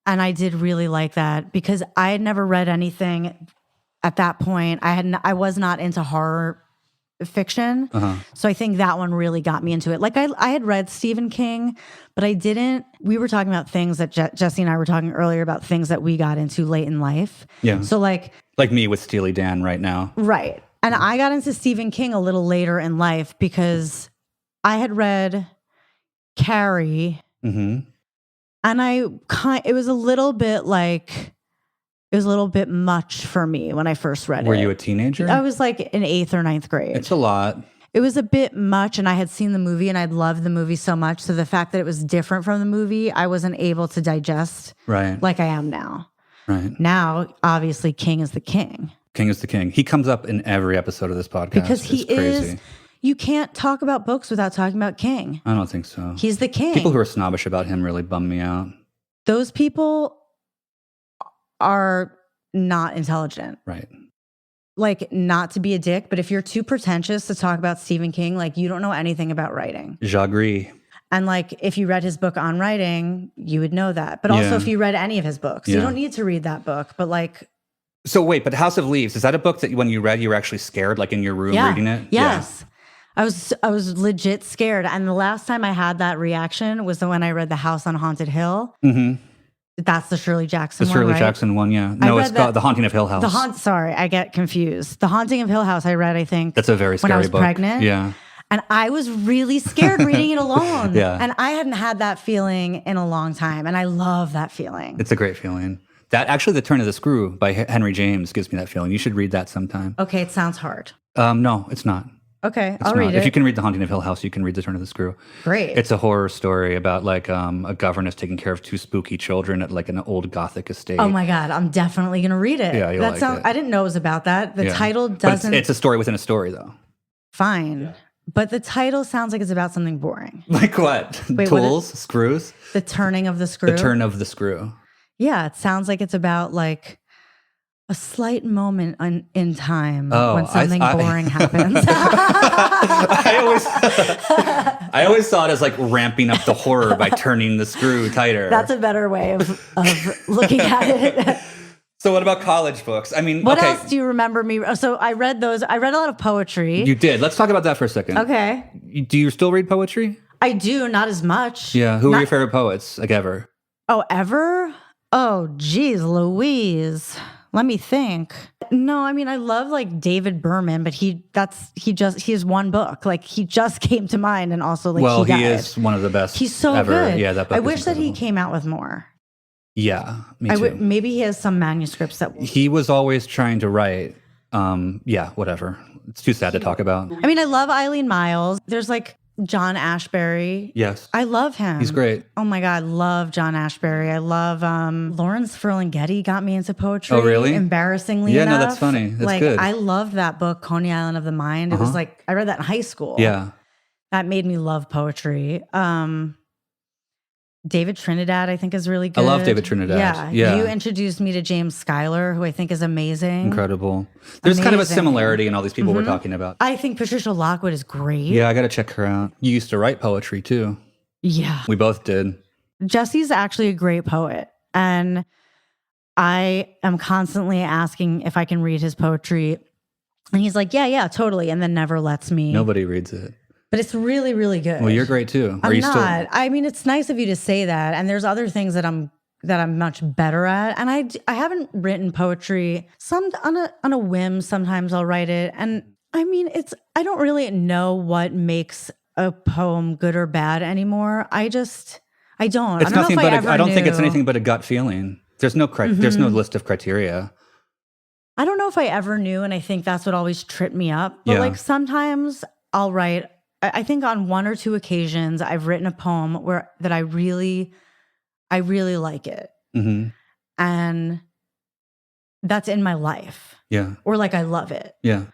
and I did really like that because I had never read anything at that point. I was not into horror fiction. So I think that one really got me into it. Like I had read Stephen King, but I didn't. We were talking about things that Jesse and I were talking earlier about things that we got into late in life.
Yeah.
So like
me with Steely Dan right now.
Right. And I got into Stephen King a little later in life because I had read Carrie. And it was a little bit much for me when I first read it.
Were you a teenager?
I was like in 8th or 9th grade.
It's a lot.
It was a bit much, and I had seen the movie, and I'd loved the movie so much. So the fact that it was different from the movie, I wasn't able to digest like I am now.
Right.
Now, obviously, King is the king.
King is the king. He comes up in every episode of this podcast.
Because
it's crazy.
You can't talk about books without talking about King.
I don't think so.
He's the king.
People who are snobbish about him really bum me out.
Those people are not intelligent.
Right.
Like, not to be a dick, but if you're too pretentious to talk about Stephen King, like, you don't know anything about writing.
J'agree.
And like, if you read his book on writing, you would know that. But also if you read any of his books, you don't need to read that book. But like...
So wait, but House of Leaves, is that a book that when you read, you were actually scared, like in your room reading it?
Yes. Yeah. I was legit scared. And the last time I had that reaction was when I read The House on Haunted Hill. That's the Shirley Jackson one, right?
Jackson one, yeah. No, it's called The Haunting of Hill House.
Sorry, I get confused. The Haunting of Hill House I read, I think.
That's a very scary book.
When I was pregnant.
Yeah.
And I was really scared reading it alone.
Yeah.
And I hadn't had that feeling in a long time. And I love that feeling.
It's a great feeling. That actually, The Turn of the Screw by Henry James gives me that feeling. You should read that sometime.
Okay, it sounds hard.
No, it's not.
Okay, I'll read it.
If you can read The Haunting of Hill House, you can read The Turn of the Screw.
Great.
It's a horror story about like a governess taking care of two spooky children at like an old Gothic estate.
Oh my God, I'm definitely going to read it.
Yeah, you'll like it.
I didn't know it was about that. The title doesn't...
But it's a story within a story, though.
Fine.
Yeah.
But the title sounds like it's about something boring.
Like what?
Wait,
Tools? Screws?
The Turning of the Screw?
The Turn of the Screw.
Yeah, it sounds like it's about like a slight moment in time when something boring happens.
I always saw it as like ramping up the horror by turning the screw tighter.
That's a better way of looking at it.
So what about college books? I mean,
what else do you remember me? So I read those. I read a lot of poetry.
You did. Let's talk about that for a second.
Okay.
Do you still read poetry?
I do, not as much.
Yeah. Who are your favorite poets, like ever? Oh,
ever? Oh, geez, Louise. Let me think. No, I mean, I love like David Berman, but he has one book. Like he just came to mind, and also like
he is one of the best.
He's so
ever.
good.
Yeah, that book.
I wish that he came out with more.
Yeah, me too.
Maybe he has some manuscripts that
he was always trying to write. Yeah, whatever. It's too sad to talk about.
I mean, I love Eileen Miles. There's like John Ashbery.
Yes.
I love him.
He's great.
Oh my God, love John Ashbery. I love Lawrence Ferlinghetti got me into poetry.
Oh, really?
Embarrassingly enough.
Yeah, no, that's funny. That's good.
I love that book, Coney Island of the Mind. It was like, I read that in high school.
Yeah.
That made me love poetry. David Trinidad, I think, is really good.
I love David Trinidad. Yeah.
You introduced me to James Schuyler, who I think is amazing.
Incredible. There's kind of a similarity in all these people we're talking about.
I think Patricia Lockwood is great.
Yeah, I got to check her out. You used to write poetry too.
Yeah.
We both did.
Jesse's actually a great poet. And I am constantly asking if I can read his poetry. And he's like, yeah, totally. And then never lets me.
Nobody reads it.
But it's really, really good.
Well, you're great too.
I'm not. I mean, it's nice of you to say that. And there's other things that I'm much better at. And I haven't written poetry. Some on a whim. Sometimes I'll write it. And I mean, I don't really know what makes a poem good or bad anymore. I don't. I don't
think it's anything but a gut feeling. There's no there's no list of criteria.
I don't know if I ever knew, and I think that's what always tripped me up. But like sometimes I'll write. I think on one or two occasions I've written a poem that I really like it. Mm-hmm. And that's in my life.
Yeah.
Or like I love it.
Yeah.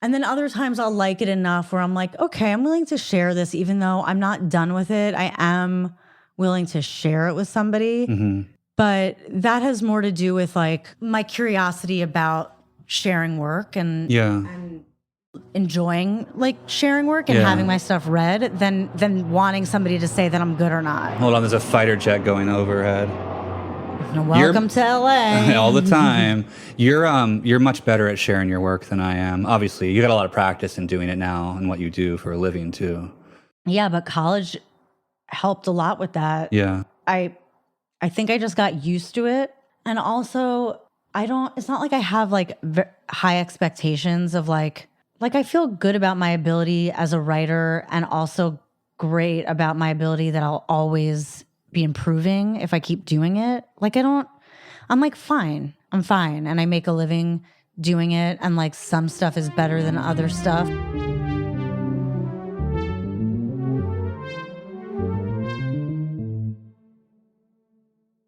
And then other times I'll like it enough where I'm like, okay, I'm willing to share this even though I'm not done with it. I am willing to share it with somebody.
Mm-hmm.
But that has more to do with like my curiosity about sharing work and enjoying like sharing work and having my stuff read than wanting somebody to say that I'm good or not.
Hold on, there's a fighter jet going overhead.
Welcome to LA.
All the time. You're much better at sharing your work than I am. Obviously, you got a lot of practice in doing it now and what you do for a living too.
Yeah, but college helped a lot with that.
Yeah.
I think I just got used to it. And also, it's not like I have like high expectations of like I feel good about my ability as a writer and also great about my ability that I'll always be improving if I keep doing it. Like I'm like, fine, I'm fine. And I make a living doing it. And like some stuff is better than other stuff.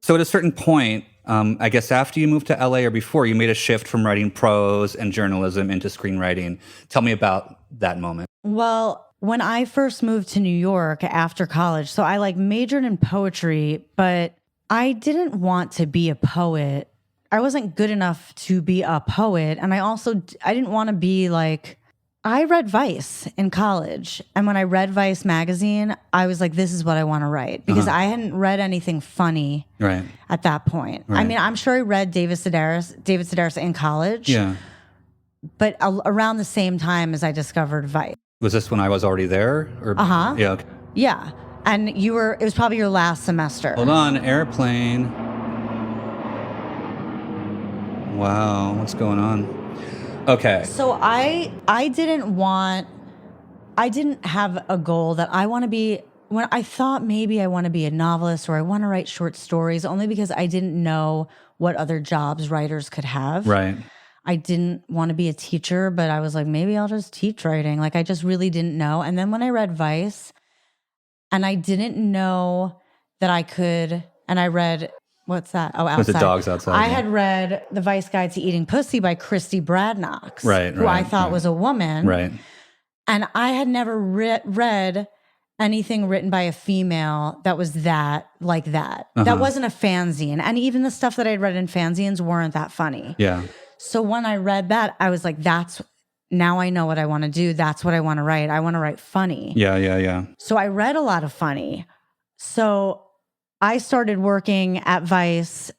So at a certain point, I guess after you moved to LA or before, you made a shift from writing prose and journalism into screenwriting. Tell me about that moment.
Well, when I first moved to New York after college, so I like majored in poetry, but I didn't want to be a poet. I wasn't good enough to be a poet. And I didn't want to be like, I read Vice in college. And when I read Vice magazine, I was like, this is what I want to write. Because I hadn't read anything funny at that point.
Right.
I mean, I'm sure I read David Sedaris in college.
Yeah.
But around the same time as I discovered Vice.
Was this when I was already there?
Uh-huh.
Yeah. Okay.
Yeah. And it was probably your last semester.
Hold on, airplane. Wow, what's going on? Okay.
So I didn't have a goal that I want to be, when I thought maybe I want to be a novelist or I want to write short stories, only because I didn't know what other jobs writers could have.
Right.
I didn't want to be a teacher, but I was like, maybe I'll just teach writing. Like I just really didn't know. And then when I read Vice, and I didn't know that I could, and I read, what's that? Oh, Outside.
With the dogs outside.
I had read The Vice Guide to Eating Pussy by Christy Bradnox, who I thought was a woman.
Right.
And I had never read anything written by a female that was like that. That wasn't a fanzine. And even the stuff that I'd read in fanzines weren't that funny.
Yeah.
So when I read that, I was like, now I know what I want to do. That's what I want to write. I want to write funny.
Yeah.
So I read a lot of funny. So I started working at Vice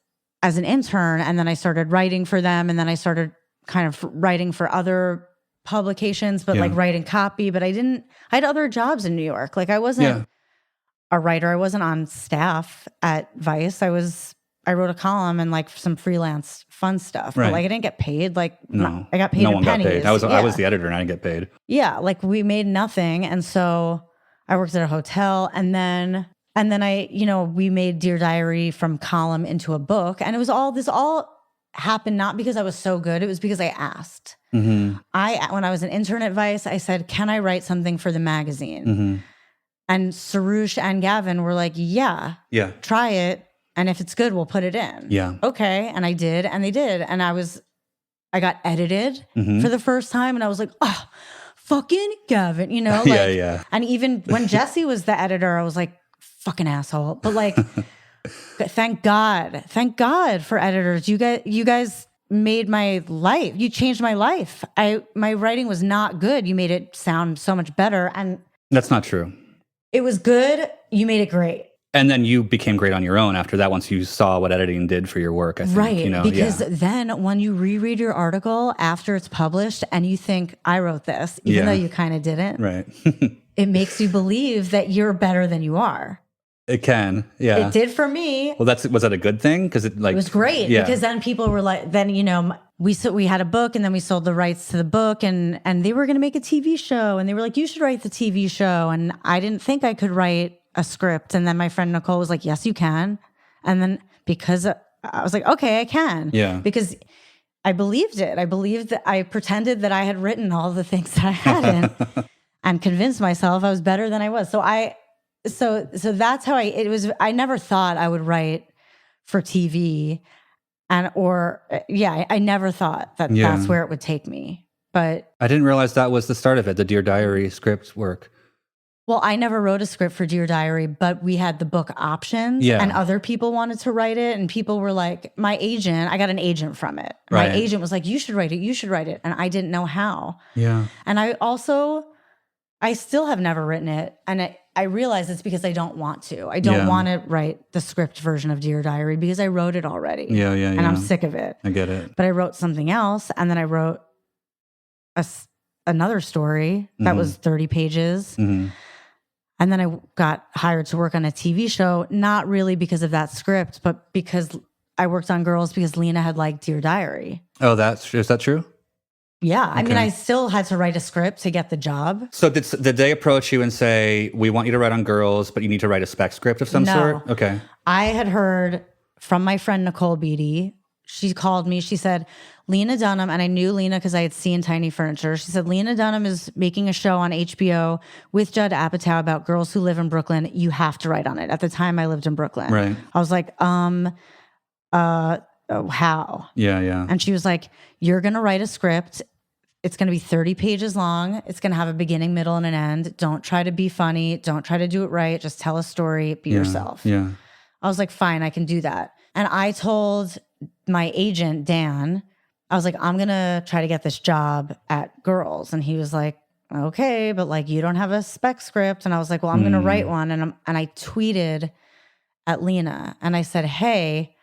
as an intern, and then I started writing for them, and then I started kind of writing for other publications, but like writing copy. But I had other jobs in New York. Like I wasn't a writer. I wasn't on staff at Vice. I wrote a column and like some freelance fun stuff. But like I didn't get paid. Like
no,
I got paid
no
in
one
pennies.
got paid. I was the editor and I didn't get paid.
Yeah, like we made nothing. And so I worked at a hotel, and then we made Dear Diary from column into a book. And this all happened not because I was so good. It was because I asked. Mm-hmm. When I was an intern at Vice, I said, can I write something for the magazine? Mm-hmm. And Sarush and Gavin were like, yeah, try it. And if it's good, we'll put it in. Yeah. Okay. And I did, and they did. And I got edited for the first time. And I was like, oh, fucking Gavin, like,
yeah.
And even when Jesse was the editor, I was like, fucking asshole. But like, thank God for editors. You guys made my life. You changed my life. My writing was not good. You made it sound so much better. And
that's not true.
It was good. You made it great.
And then you became great on your own after that, once you saw what editing did for your work, I think.
Right, because then when you reread your article after it's published and you think, I wrote this, even though you kind of didn't,
right.
It makes you believe that you're better than you are.
It can, yeah.
It did for me.
Well, was that a good thing? Because it
was great, because then people were like, we had a book, and then we sold the rights to the book, and they were going to make a TV show, and they were like, you should write the TV show. And I didn't think I could write a script. And then my friend Nicole was like, yes, you can. And then because I was like, okay, I can. Yeah. Because I believed it. I pretended that I had written all the things that I hadn't and convinced myself I was better than I was. So that's how I never thought I would write for TV. I never thought that
Yeah.
that's where it would take me. But
I didn't realize that was the start of it, the Dear Diary script work.
well, I never wrote a script for Dear Diary, but we had the book options
Yeah.
and other people wanted to write it. And people were like, I got an agent from it.
Right.
My agent was like, you should write it. And I didn't know how.
Yeah.
And I still have never written it. And I realize it's because I don't want to. I don't want to write the script version of Dear Diary because I wrote it already.
Yeah.
And I'm sick of it.
I get it.
But I wrote something else. And then I wrote another story that was 30 pages.
Mm-hmm.
And then I got hired to work on a TV show, not really because of that script, but because I worked on Girls because Lena had liked Dear Diary.
Oh, is that true?
Yeah.
Okay.
I mean, I still had to write a script to get the job.
So did they approach you and say, we want you to write on Girls, but you need to write a spec script of some sort? Okay.
I had heard from my friend Nicole Beatty. She called me. She said, Lena Dunham, and I knew Lena because I had seen Tiny Furniture. She said, Lena Dunham is making a show on HBO with Judd Apatow about girls who live in Brooklyn. You have to write on it. At the time, I lived in Brooklyn.
Right.
I was like, how?
Yeah.
And she was like, you're going to write a script. It's going to be 30 pages long. It's going to have a beginning, middle, and an end. Don't try to be funny. Don't try to do it right. Just tell a story. Be yourself.
Yeah.
I was like, fine, I can do that. And I told my agent, Dan, I was like, I'm going to try to get this job at Girls. And he was like, okay, but like, you don't have a spec script. And I was like, well, I'm going to write one. And I tweeted at Lena and I said, hey,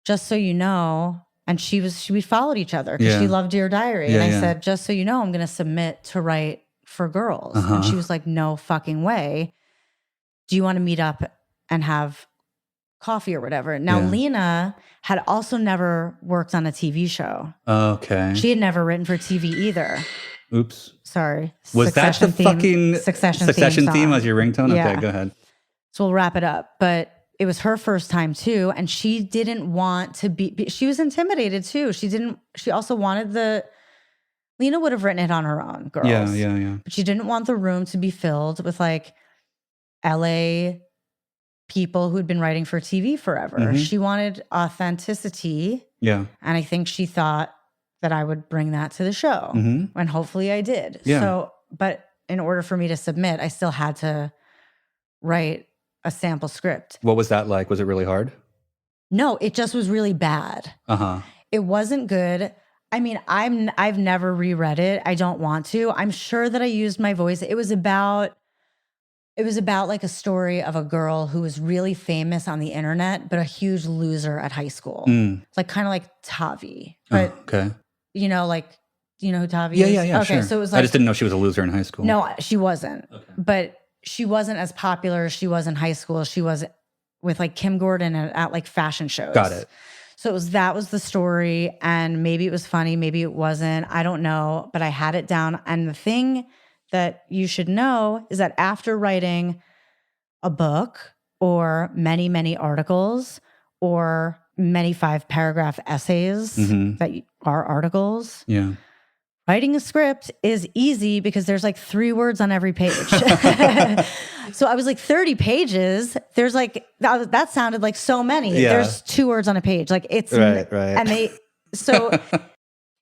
just so you know, and we followed each other because she loved Dear Diary. And I said, just so you know, I'm going to submit to write for Girls. And she was like, no fucking way. Do you want to meet up and have coffee or whatever? Now, Lena had also never worked on a TV show.
Okay.
She had never written for TV either.
Oops.
Sorry.
Was that the fucking Succession theme as your ringtone?
Yeah.
Okay, go ahead.
So we'll wrap it up. But it was her first time too. And she didn't want to she was intimidated too. She also wanted Lena would have written it on her own, Girls.
Yeah.
But she didn't want the room to be filled with like LA people who'd been writing for TV forever.
Mm-hmm.
She wanted authenticity.
Yeah.
And I think she thought that I would bring that to the show.
Mm-hmm.
And hopefully I did.
Yeah.
So, but in order for me to submit, I still had to write a sample script.
What was that like? Was it really hard?
No, it just was really bad. It wasn't good. I mean, I've never reread it. I don't want to. I'm sure that I used my voice. It was about like a story of a girl who was really famous on the internet, but a huge loser at high school. It's like kind of like Tavi. But
okay.
you know who Tavi is?
Yeah.
Okay,
sure.
so it was like,
I just didn't know she was a loser in high school.
No, she wasn't.
Okay.
But she wasn't as popular as she was in high school. She was with like Kim Gordon at like fashion shows.
Got it.
So that was the story. And maybe it was funny, maybe it wasn't. I don't know. But I had it down. And the thing that you should know is that after writing a book or many, many articles or many 5-paragraph essays that are articles, writing a script is easy because there's like 3 words on every page. So I was like 30 pages. There's like, that sounded like so many.
Yeah.
There's 2 words on a page. Like it's,
right.
And so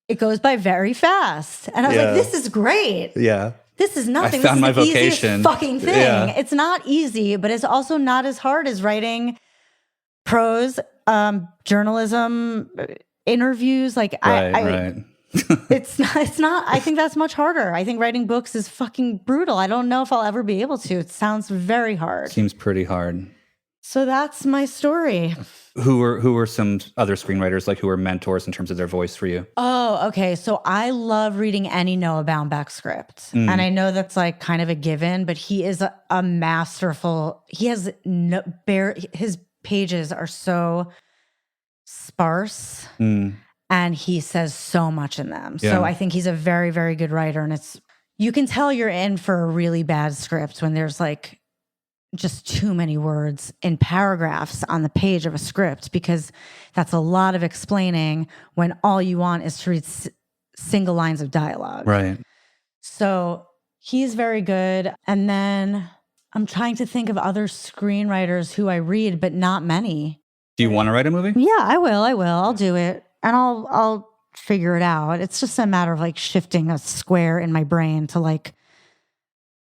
it goes by very fast. And I was like, this is great.
Yeah.
This is nothing.
I found
this is
my
the
vocation.
Easiest fucking thing.
Yeah.
It's not easy, but it's also not as hard as writing prose, journalism, interviews. Like
Right.
It's not. I think that's much harder. I think writing books is fucking brutal. I don't know if I'll ever be able to. It sounds very hard.
Seems pretty hard.
So that's my story.
Who were some other screenwriters, like who were mentors in terms of their voice for you?
Oh, okay. So I love reading any Noah Baumbach script. And I know that's like kind of a given, but he is a masterful, he has his pages are so sparse and he says so much in them.
Yeah.
So I think he's a very, very good writer. And you can tell you're in for a really bad script when there's like just too many words in paragraphs on the page of a script, because that's a lot of explaining when all you want is to read single lines of dialogue.
Right.
So he's very good. And then I'm trying to think of other screenwriters who I read, but not many.
Do you want to write a movie?
Yeah, I will. I'll do it. And I'll figure it out. It's just a matter of like shifting a square in my brain to like,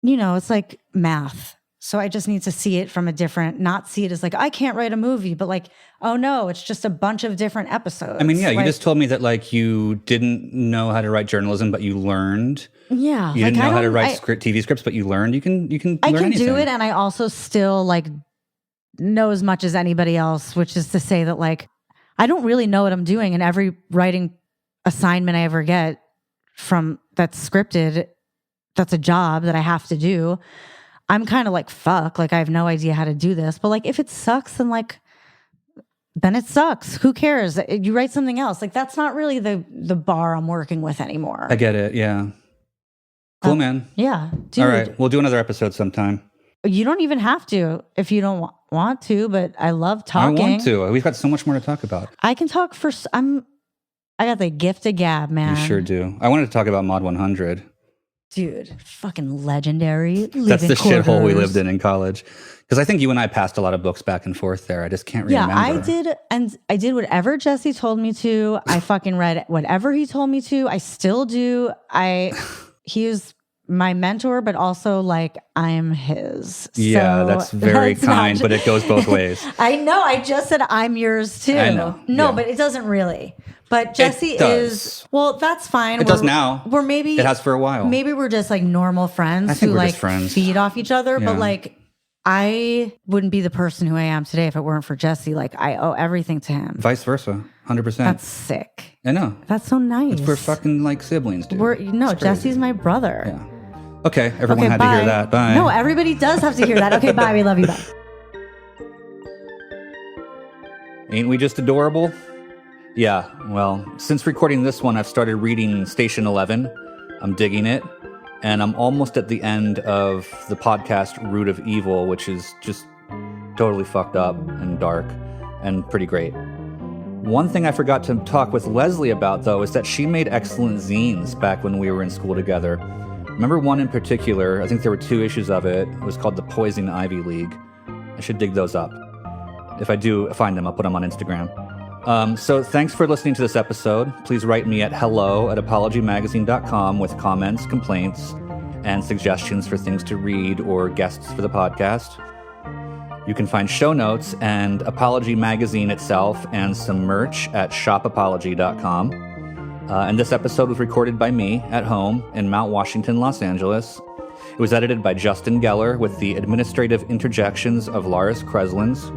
it's like math. So I just need to see it from not see it as like, I can't write a movie, but like, oh no, it's just a bunch of different episodes.
I mean, yeah, you just told me that like you didn't know how to write journalism, but you learned.
Yeah.
You didn't know how to write TV scripts, but you learned. You can
I
learn
can
anything.
do it. And I also still like know as much as anybody else, which is to say that like, I don't really know what I'm doing, and every writing assignment I ever get from that's scripted, that's a job that I have to do. I'm kind of like, fuck, like I have no idea how to do this. But like, if it sucks, then it sucks. Who cares? You write something else. Like that's not really the bar I'm working with anymore.
I get it. Yeah. Cool, man.
Yeah. Dude,
all right. We'll do another episode sometime.
You don't even have to if you don't want to, but I love talking.
I want to. We've got so much more to talk about.
I can talk I got the gift of gab, man.
You sure do. I wanted to talk about Mod 100.
Dude, fucking legendary.
That's the shithole we lived in college. Because I think you and I passed a lot of books back and forth there. I just can't remember.
Yeah, I did. And I did whatever Jesse told me to. I fucking read whatever he told me to. I still do. He was my mentor, but also like I'm his.
Yeah,
so
that's very kind, but it goes both ways.
I know. I just said I'm yours too.
I know.
No,
yeah.
But it doesn't really. But Jesse is, well, that's fine.
It does now.
We're maybe.
It has for a while.
Maybe we're just like normal friends
I think
who
we're
like
just friends.
feed off each other.
Yeah.
But like, I wouldn't be the person who I am today if it weren't for Jesse. Like, I owe everything to him.
Vice versa, 100%.
That's sick.
I know.
That's so nice.
We're fucking like siblings, dude.
Jesse's my brother.
Yeah. Okay, everyone had to hear that. Bye.
No, everybody does have to hear that. Okay, bye. We love you. Bye.
Ain't we just adorable? Yeah, well, since recording this one, I've started reading Station 11. I'm digging it. And I'm almost at the end of the podcast Root of Evil, which is just totally fucked up and dark and pretty great. One thing I forgot to talk with Lesley about, though, is that she made excellent zines back when we were in school together. Remember one in particular, I think there were 2 issues of it. It was called the Poison Ivy League. I should dig those up. If I do find them, I'll put them on Instagram. So thanks for listening to this episode. Please write me at hello@apologymagazine.com with comments, complaints, and suggestions for things to read or guests for the podcast. You can find show notes and Apology Magazine itself and some merch at shopapology.com. And this episode was recorded by me at home in Mount Washington, Los Angeles. It was edited by Justin Geller with the administrative interjections of Lars Kreslins.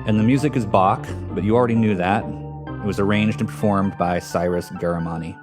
And the music is Bach, but you already knew that. It was arranged and performed by Cyrus Garamani.